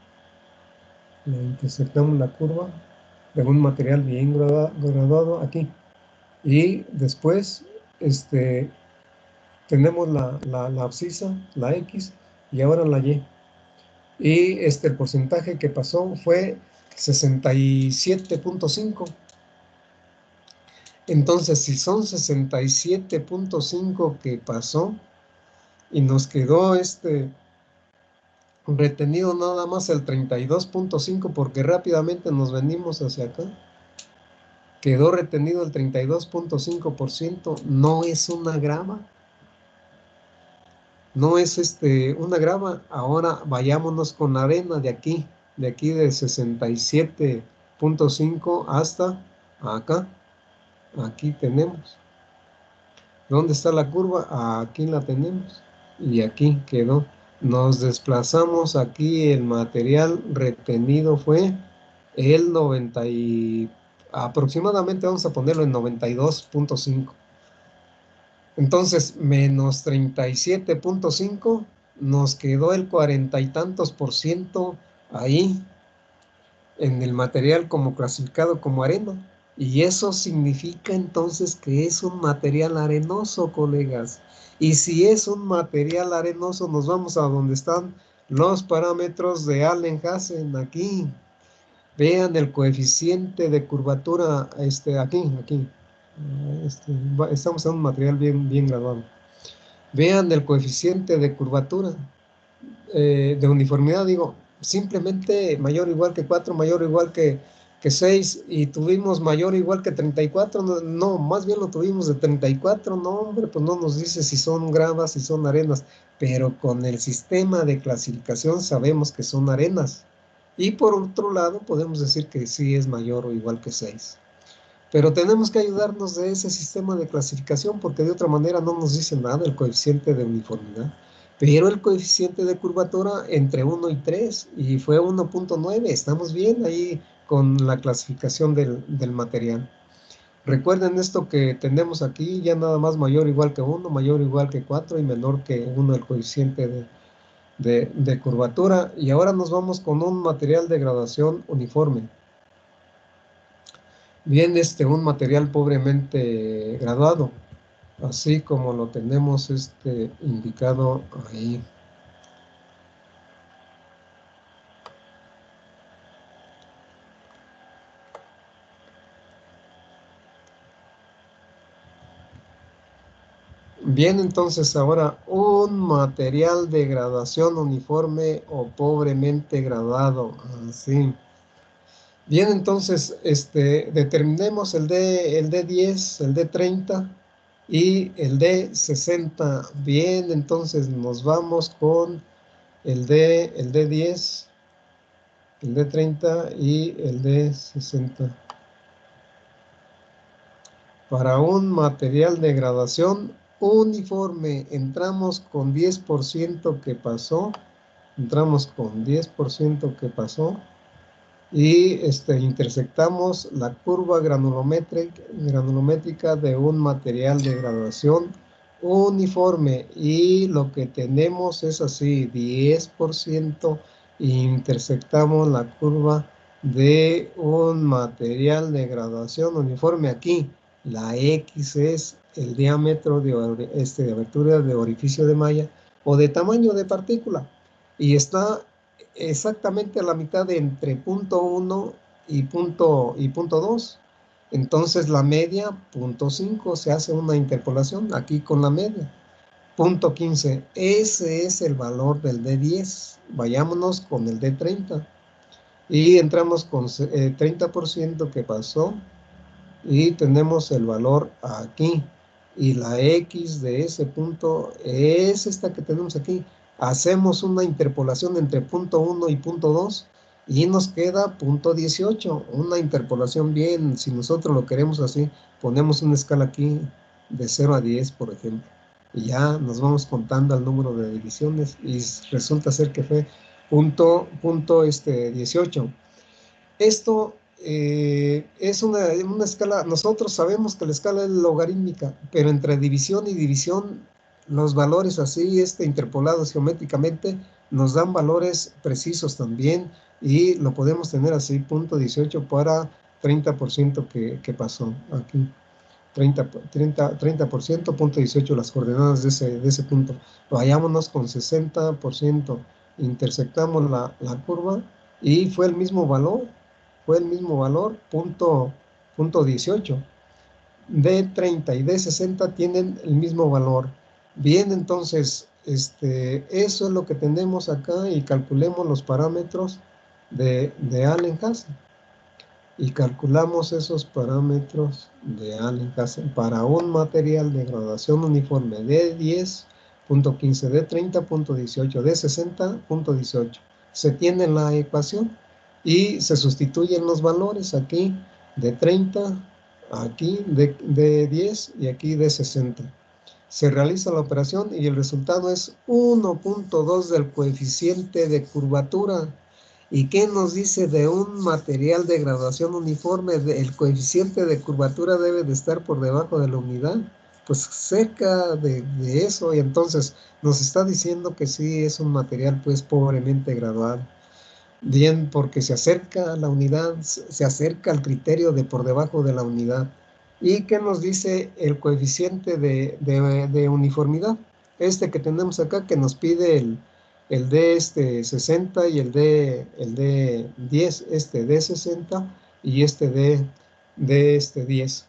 de un material bien graduado aquí. Y después tenemos la abscisa, la X, y ahora la Y. Y el porcentaje que pasó fue 67.5. Entonces, si son 67.5 que pasó y nos quedó retenido nada más el 32.5 porque rápidamente nos venimos hacia acá, quedó retenido el 32.5%, no es una grava, no es una grava. Ahora vayámonos con la arena de aquí de 67.5 hasta acá. Aquí tenemos. ¿Dónde está la curva? Aquí la tenemos. Y aquí quedó. Nos desplazamos aquí, el material retenido fue el 90 aproximadamente vamos a ponerlo en 92.5. Entonces, menos 37.5, nos quedó el 40 y tantos % ahí en el material como clasificado como arena. Y eso significa entonces que es un material arenoso, colegas. Y si es un material arenoso, nos vamos a donde están los parámetros de Allen-Hansen, aquí. Vean el coeficiente de curvatura, aquí. Estamos en un material bien graduado. Vean el coeficiente de curvatura, de uniformidad, digo, simplemente mayor o igual que 4, mayor o igual que 6, y tuvimos mayor o igual que 34, no, más bien lo tuvimos de 34, no, hombre, pues no nos dice si son gravas, si son arenas, pero con el sistema de clasificación sabemos que son arenas, y por otro lado podemos decir que sí es mayor o igual que 6. Pero tenemos que ayudarnos de ese sistema de clasificación porque de otra manera no nos dice nada el coeficiente de uniformidad. Pero el coeficiente de curvatura entre 1 y 3 y fue 1.9. Estamos bien ahí con la clasificación del material. Recuerden esto que tenemos aquí, ya nada más mayor o igual que 1, mayor o igual que 4 y menor que 1 el coeficiente de curvatura. Y ahora nos vamos con un material de gradación uniforme. Bien, un material pobremente graduado, así como lo tenemos indicado ahí. Bien, entonces ahora un material de gradación uniforme o pobremente graduado, así. Bien, entonces determinemos el D10, el D30 y el D60. Bien, entonces nos vamos con el D10, el D30 y el D60. Para un material de gradación uniforme, entramos con 10% que pasó. Entramos con 10% que pasó. Y intersectamos la curva granulométrica de un material de graduación uniforme. Y lo que tenemos es así, 10%. Intersectamos la curva de un material de graduación uniforme aquí. La X es el diámetro de abertura de orificio de malla o de tamaño de partícula. Y está exactamente a la mitad de entre punto 1 y punto 2. Entonces la media, punto 5, se hace una interpolación aquí con la media. Punto 15, ese es el valor del D10. Vayámonos con el D30. Y entramos con 30% que pasó. Y tenemos el valor aquí. Y la X de ese punto es esta que tenemos aquí. Hacemos una interpolación entre punto 1 y punto 2 y nos queda punto 18. Una interpolación bien, si nosotros lo queremos así, ponemos una escala aquí de 0 a 10, por ejemplo. Y ya nos vamos contando el número de divisiones y resulta ser que fue punto 18. Esto es una escala, nosotros sabemos que la escala es logarítmica, pero entre división y división, los valores así, interpolados geométricamente, nos dan valores precisos también, y lo podemos tener así, punto 18 para 30% que pasó aquí. 30%, punto 18, las coordenadas de ese punto. Vayámonos con 60%, intersectamos la curva y fue el mismo valor, punto 18. D30 y D60 tienen el mismo valor. Bien, entonces, eso es lo que tenemos acá y calculemos los parámetros de Allen-Hassel. Y calculamos esos parámetros de Allen-Hassel para un material de gradación uniforme de 10.15, de 30.18, de 60.18. Se tiene la ecuación y se sustituyen los valores aquí de 30, aquí de 10 y aquí de 60. Se realiza la operación y el resultado es 1.2 del coeficiente de curvatura. ¿Y qué nos dice de un material de graduación uniforme? El coeficiente de curvatura debe de estar por debajo de la unidad, pues cerca de eso, y entonces nos está diciendo que sí es un material pues pobremente graduado. Bien, porque se acerca a la unidad, se acerca al criterio de por debajo de la unidad. ¿Y qué nos dice el coeficiente de uniformidad? Que tenemos acá, que nos pide el D60 y el D10, D60 y D 10.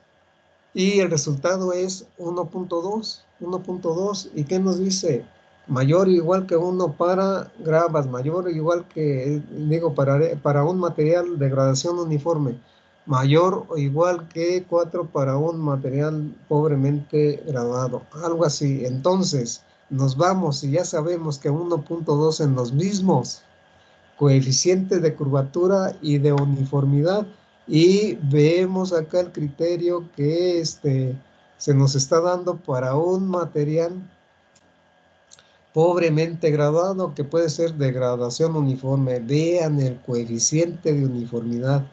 Y el resultado es 1.2. ¿Y qué nos dice? Mayor o igual que 1 para gravas, mayor o igual que, digo, para un material de gradación uniforme, mayor o igual que 4 para un material pobremente graduado, algo así. Entonces, nos vamos y ya sabemos que 1.2 en los mismos coeficientes de curvatura y de uniformidad, y vemos acá el criterio que se nos está dando para un material pobremente graduado, que puede ser de gradación uniforme. Vean el coeficiente de uniformidad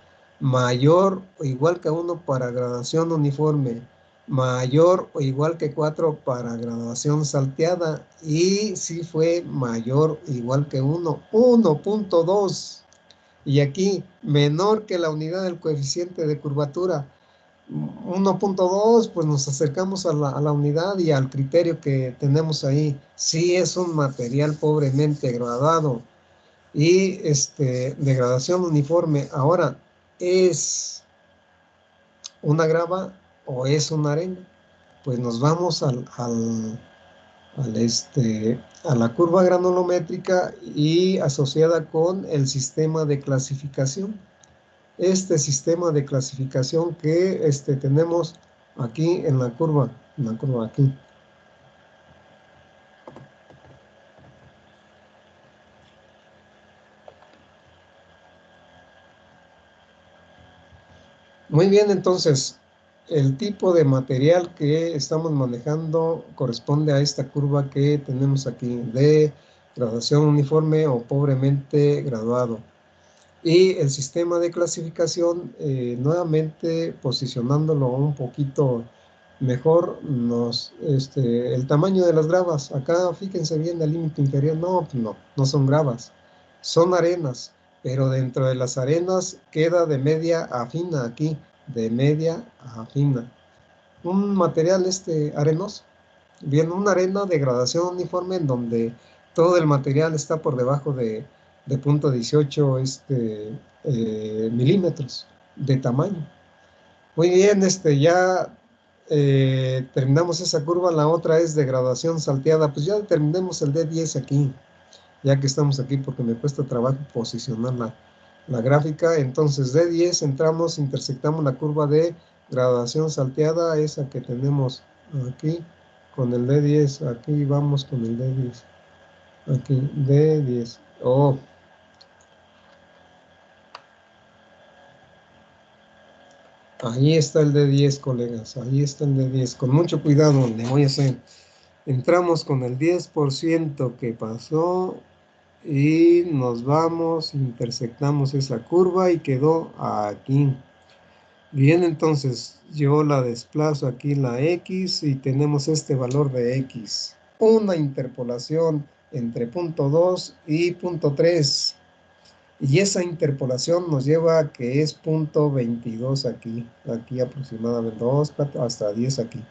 mayor o igual que 1 para graduación uniforme, mayor o igual que 4 para graduación salteada, y si fue mayor o igual que 1, 1.2. Y aquí, menor que la unidad del coeficiente de curvatura, 1.2, pues nos acercamos a la unidad y al criterio que tenemos ahí. Sí es un material pobremente graduado y de gradación uniforme. Ahora, ¿es una grava o es una arena? Pues nos vamos a la curva granulométrica y asociada con el sistema de clasificación. Este sistema de clasificación que tenemos aquí en la curva aquí. Muy bien, entonces, el tipo de material que estamos manejando corresponde a esta curva que tenemos aquí de graduación uniforme o pobremente graduado. Y el sistema de clasificación, nuevamente posicionándolo un poquito mejor, el tamaño de las gravas. Acá fíjense bien el límite inferior. No son gravas, son arenas. Pero dentro de las arenas queda de media a fina aquí, de media a fina. Un material arenoso. Bien, una arena de gradación uniforme en donde todo el material está por debajo de punto 18 milímetros de tamaño. Muy bien, ya terminamos esa curva. La otra es de graduación salteada. Pues ya terminemos el D10 aquí, ya que estamos aquí, porque me cuesta trabajo posicionar la gráfica. Entonces D10 entramos, intersectamos la curva de graduación salteada, esa que tenemos aquí, con el D10. Aquí vamos con el D10. Aquí, D10. Oh. Ahí está el D10, colegas. Ahí está el D10. Con mucho cuidado le voy a hacer. Entramos con el 10% que pasó y nos vamos, intersectamos esa curva y quedó aquí. Bien, entonces yo la desplazo aquí la X y tenemos este valor de X. Una interpolación entre punto 2 y punto 3. Y esa interpolación nos lleva a que es punto 22 aquí aproximadamente 2, hasta 10 aquí.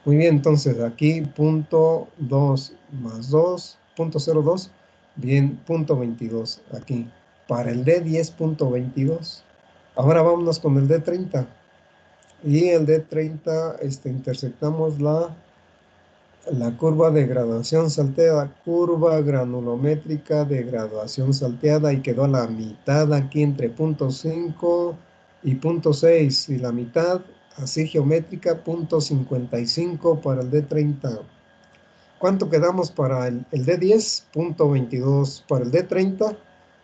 Muy bien, entonces aquí punto 2 más 2, punto 02, bien, punto 22 aquí. Para el D10, punto 22. Ahora vámonos con el D30. Y el D30, intersectamos la curva de graduación salteada, curva granulométrica de graduación salteada, y quedó a la mitad aquí entre punto 5 y punto 6, y la mitad así geométrica, punto 55 para el D30. ¿Cuánto quedamos para el D10? Punto 22. Para el D30,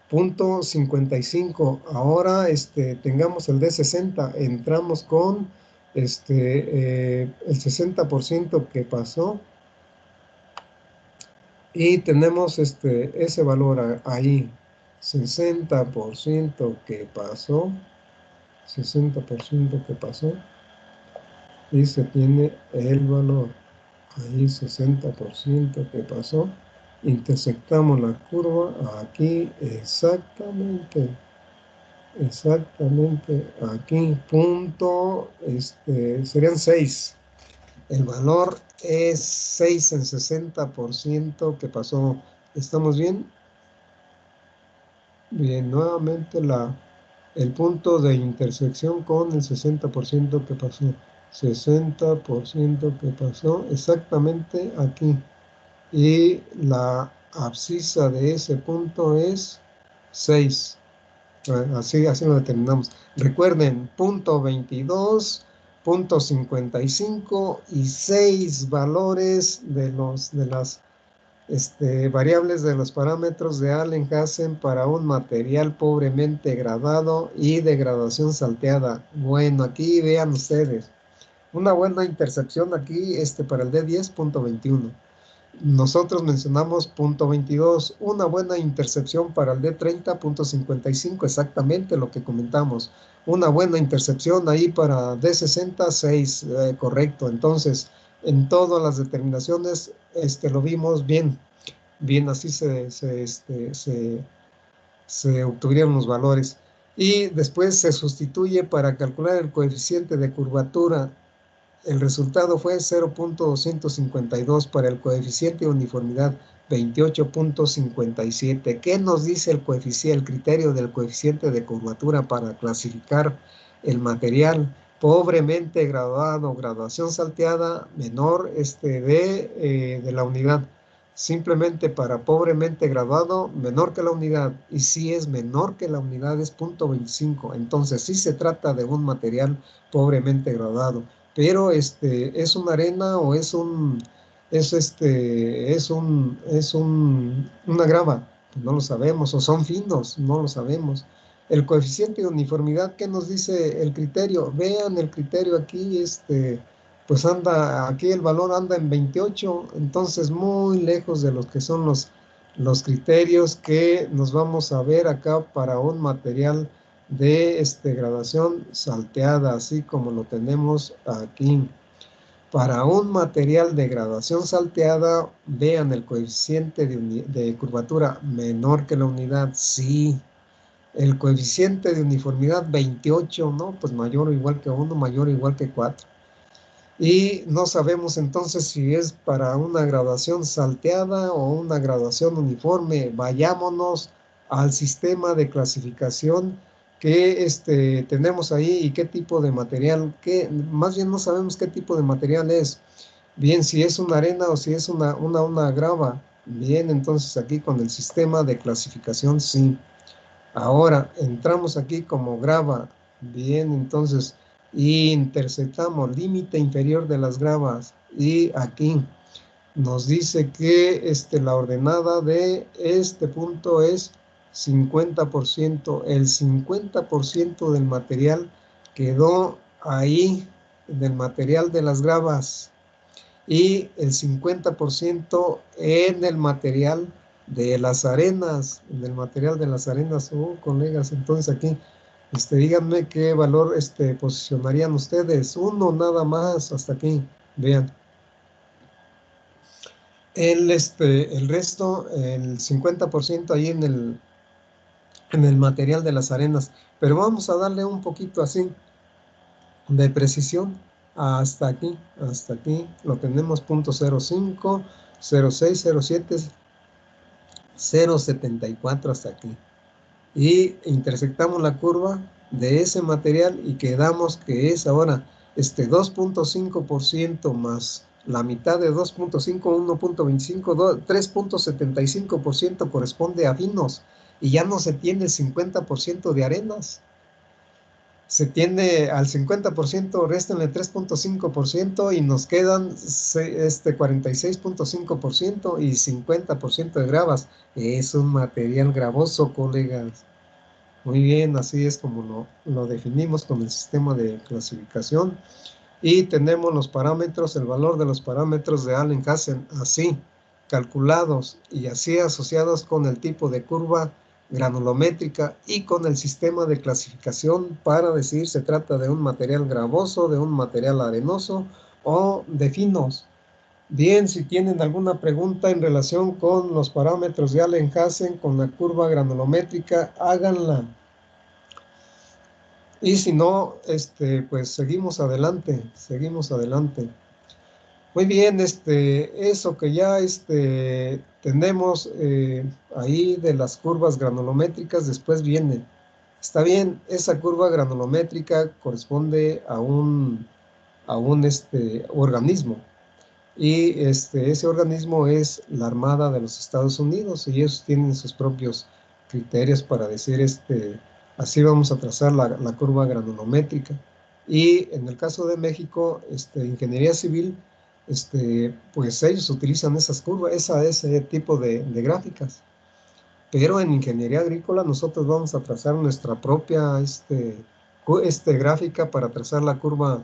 punto 55. Ahora tengamos el D60, entramos con el 60% que pasó, y tenemos ese valor ahí, 60% que pasó, 60% que pasó, y se tiene el valor ahí, 60% que pasó. Intersectamos la curva aquí exactamente aquí, punto, serían 6. El valor es 6 en 60% que pasó. ¿Estamos bien? Bien, nuevamente el punto de intersección con el 60% que pasó. 60% que pasó exactamente aquí. Y la abscisa de ese punto es 6. Así lo determinamos. Recuerden, punto 22, punto 55 y 6 valores de las variables de los parámetros de Allen-Hansen para un material pobremente gradado y de graduación salteada. Bueno, aquí vean ustedes. Una buena intersección aquí para el D10, punto 21. nosotros mencionamos punto 22, una buena intercepción para el D30, punto 55, exactamente lo que comentamos. Una buena intercepción ahí para D60, 6, correcto. Entonces, en todas las determinaciones lo vimos bien, bien así se obtuvieron los valores. Y después se sustituye para calcular el coeficiente de curvatura. El resultado fue 0.252 para el coeficiente de uniformidad 28.57. ¿Qué nos dice el coeficiente, el criterio del coeficiente de curvatura para clasificar el material? Pobremente graduado, graduación salteada, menor de la unidad. Simplemente para pobremente graduado, menor que la unidad. Y si es menor que la unidad es 0.25. Entonces sí se trata de un material pobremente graduado. Pero es una arena o una grava, pues no lo sabemos, o son finos, no lo sabemos. El coeficiente de uniformidad, ¿qué nos dice el criterio? Vean el criterio aquí, pues anda, aquí el valor anda en 28, entonces muy lejos de los que son los criterios que nos vamos a ver acá para un material de gradación salteada, así como lo tenemos aquí. Para un material de graduación salteada, vean el coeficiente de curvatura menor que la unidad, sí. El coeficiente de uniformidad 28, ¿no? Pues mayor o igual que 1, mayor o igual que 4. Y no sabemos entonces si es para una graduación salteada o una graduación uniforme. Vayámonos al sistema de clasificación que tenemos ahí y qué tipo de material, más bien no sabemos qué tipo de material es. Bien, si es una arena o si es una grava. Bien, entonces aquí con el sistema de clasificación, sí. Ahora entramos aquí como grava. Bien, entonces interceptamos límite inferior de las gravas y aquí nos dice que la ordenada de este punto es 50%. El 50% del material quedó ahí, del material de las gravas, y el 50% en el material de las arenas, colegas. Entonces aquí, díganme qué valor posicionarían ustedes. Uno nada más, hasta aquí, vean. El resto, el 50% ahí en el material de las arenas, pero vamos a darle un poquito así de precisión hasta aquí lo tenemos, punto 05, 06, 07, 0.74 hasta aquí, y intersectamos la curva de ese material y quedamos que es ahora 2.5% más la mitad de 2.5, 1.25, 3.75% corresponde a finos, y ya no se tiene el 50% de arenas. Se tiende al 50%, réstenle 3.5% y nos quedan 46.5% y 50% de gravas. Es un material gravoso, colegas. Muy bien, así es como lo definimos con el sistema de clasificación. Y tenemos los parámetros, el valor de los parámetros de Allen-Hansen, así calculados y así asociados con el tipo de curva granulométrica y con el sistema de clasificación para decir se trata de un material gravoso, de un material arenoso o de finos. Bien, si tienen alguna pregunta en relación con los parámetros de Allen-Hansen, con la curva granulométrica, háganla. Y si no, pues seguimos adelante. Muy bien, eso que ya tenemos ahí de las curvas granulométricas, después viene. Está bien, esa curva granulométrica corresponde a un organismo. Y ese organismo es la Armada de los Estados Unidos, y ellos tienen sus propios criterios para decir, así vamos a trazar la curva granulométrica. Y en el caso de México, Ingeniería Civil, pues ellos utilizan esas curvas, ese tipo de gráficas. Pero en Ingeniería Agrícola nosotros vamos a trazar nuestra propia gráfica para trazar la curva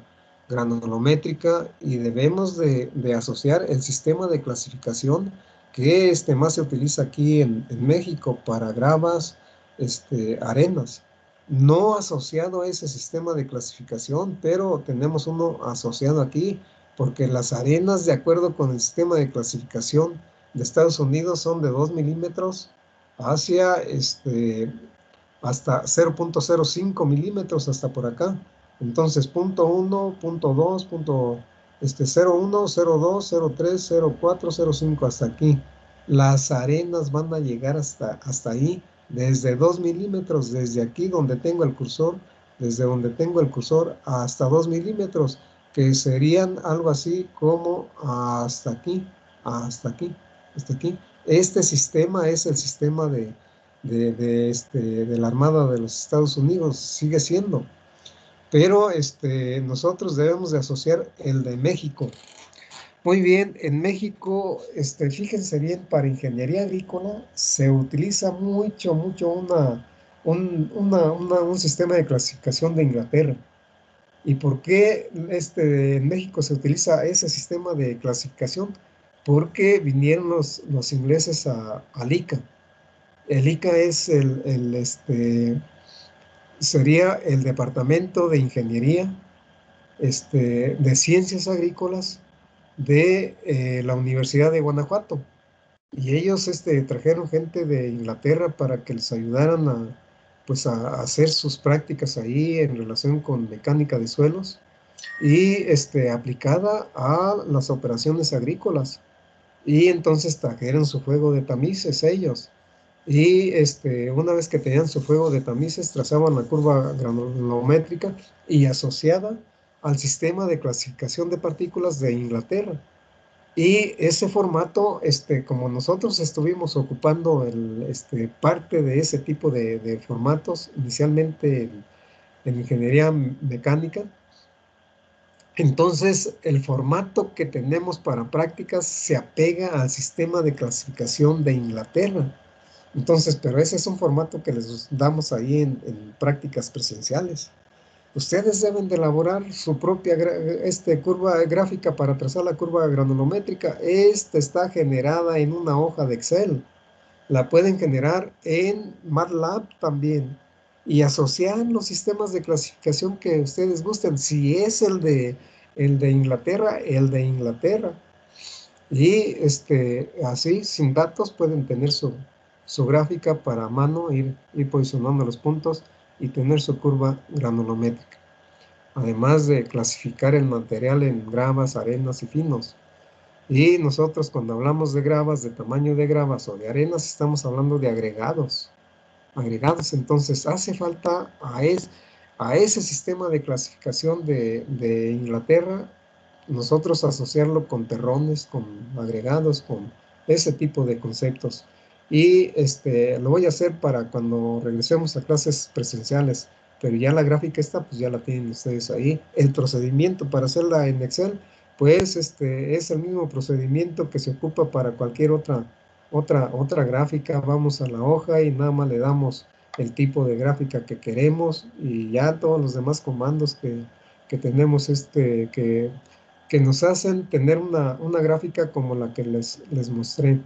granulométrica y debemos de asociar el sistema de clasificación que más se utiliza aquí en México para gravas, arenas. No asociado a ese sistema de clasificación, pero tenemos uno asociado aquí, porque las arenas, de acuerdo con el sistema de clasificación de Estados Unidos, son de 2 milímetros hacia hasta 0.05 milímetros hasta por acá. Entonces, punto 1, punto 2, punto 0.1, 0.2, 0.3, 0.4, 0.5 hasta aquí. Las arenas van a llegar hasta ahí, desde 2 milímetros, desde aquí donde tengo el cursor, desde donde tengo el cursor hasta 2 milímetros, que serían algo así como hasta aquí, hasta aquí, hasta aquí. Este sistema es el sistema de la Armada de los Estados Unidos, sigue siendo. Pero nosotros debemos de asociar el de México. Muy bien, en México, fíjense bien, para ingeniería agrícola se utiliza mucho un sistema de clasificación de Inglaterra. ¿Y por qué en México se utiliza ese sistema de clasificación? Porque vinieron los ingleses al ICA. El ICA es sería el Departamento de Ingeniería, de Ciencias Agrícolas de la Universidad de Guanajuato. Y ellos trajeron gente de Inglaterra para que les ayudaran pues a hacer sus prácticas ahí en relación con mecánica de suelos y aplicada a las operaciones agrícolas. Y entonces trajeron su juego de tamices ellos. Y una vez que tenían su juego de tamices, trazaban la curva granulométrica y asociada al sistema de clasificación de partículas de Inglaterra. Y ese formato, como nosotros estuvimos ocupando parte de ese tipo de formatos, inicialmente en ingeniería mecánica, entonces el formato que tenemos para prácticas se apega al sistema de clasificación de Inglaterra. Entonces, pero ese es un formato que les damos ahí en prácticas presenciales. Ustedes deben de elaborar su propia curva gráfica para trazar la curva granulométrica. Esta está generada en una hoja de Excel. La pueden generar en MATLAB también y asociar los sistemas de clasificación que ustedes gusten. Si es el de Inglaterra, el de Inglaterra. Y así, sin datos, pueden tener su gráfica para mano, ir posicionando los puntos y tener su curva granulométrica. Además de clasificar el material en gravas, arenas y finos. Y nosotros cuando hablamos de gravas, de tamaño de gravas o de arenas, estamos hablando de agregados. Agregados, entonces hace falta a ese sistema de clasificación de Inglaterra, nosotros asociarlo con terrones, con agregados, con ese tipo de conceptos. Y lo voy a hacer para cuando regresemos a clases presenciales, pero ya la gráfica esta, pues ya la tienen ustedes ahí. El procedimiento para hacerla en Excel, pues es el mismo procedimiento que se ocupa para cualquier otra gráfica. Vamos a la hoja y nada más le damos el tipo de gráfica que queremos y ya todos los demás comandos que tenemos que nos hacen tener una gráfica como la que les mostré.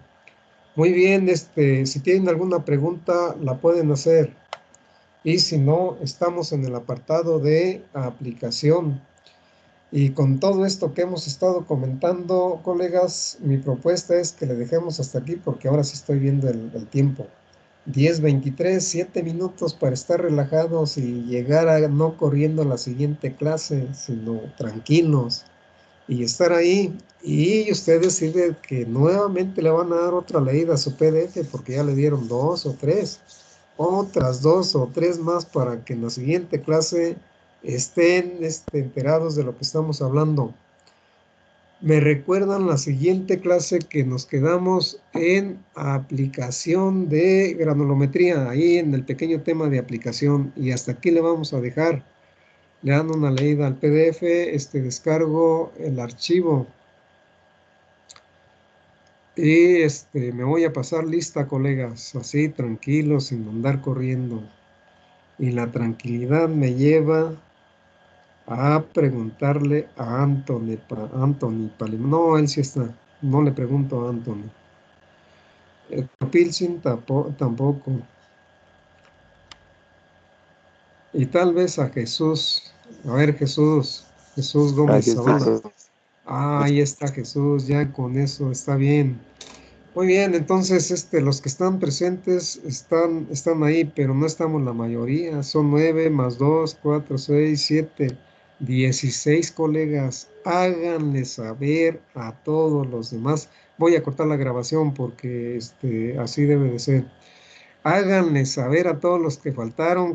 Muy bien, si tienen alguna pregunta, la pueden hacer. Y si no, estamos en el apartado de aplicación. Y con todo esto que hemos estado comentando, colegas, mi propuesta es que le dejemos hasta aquí porque ahora sí estoy viendo el tiempo. 10:23, 7 minutos para estar relajados y llegar a no corriendo a la siguiente clase, sino tranquilos y estar ahí. Y usted decide que nuevamente le van a dar otra leída a su PDF porque ya le dieron 2 o 3, otras 2 o 3 más para que en la siguiente clase estén enterados de lo que estamos hablando. Me recuerdan la siguiente clase que nos quedamos en aplicación de granulometría, ahí en el pequeño tema de aplicación, y hasta aquí le vamos a dejar. Le dan una leída al PDF, descargo el archivo y me voy a pasar lista, colegas, así tranquilo, sin andar corriendo. Y la tranquilidad me lleva a preguntarle a Anthony Palim. No, él sí está. No le pregunto a Anthony. Pilsin tampoco. Y tal vez a Jesús. A ver, Jesús Gómez Aquí estoy, Zavala. profe. Ahí está Jesús, ya con eso está bien. Muy bien, entonces los que están presentes están ahí, pero no estamos la mayoría. Son 9 más 2, 4, 6, 7, 16 colegas. Háganle saber a todos los demás. Voy a cortar la grabación porque así debe de ser. Háganle saber a todos los que faltaron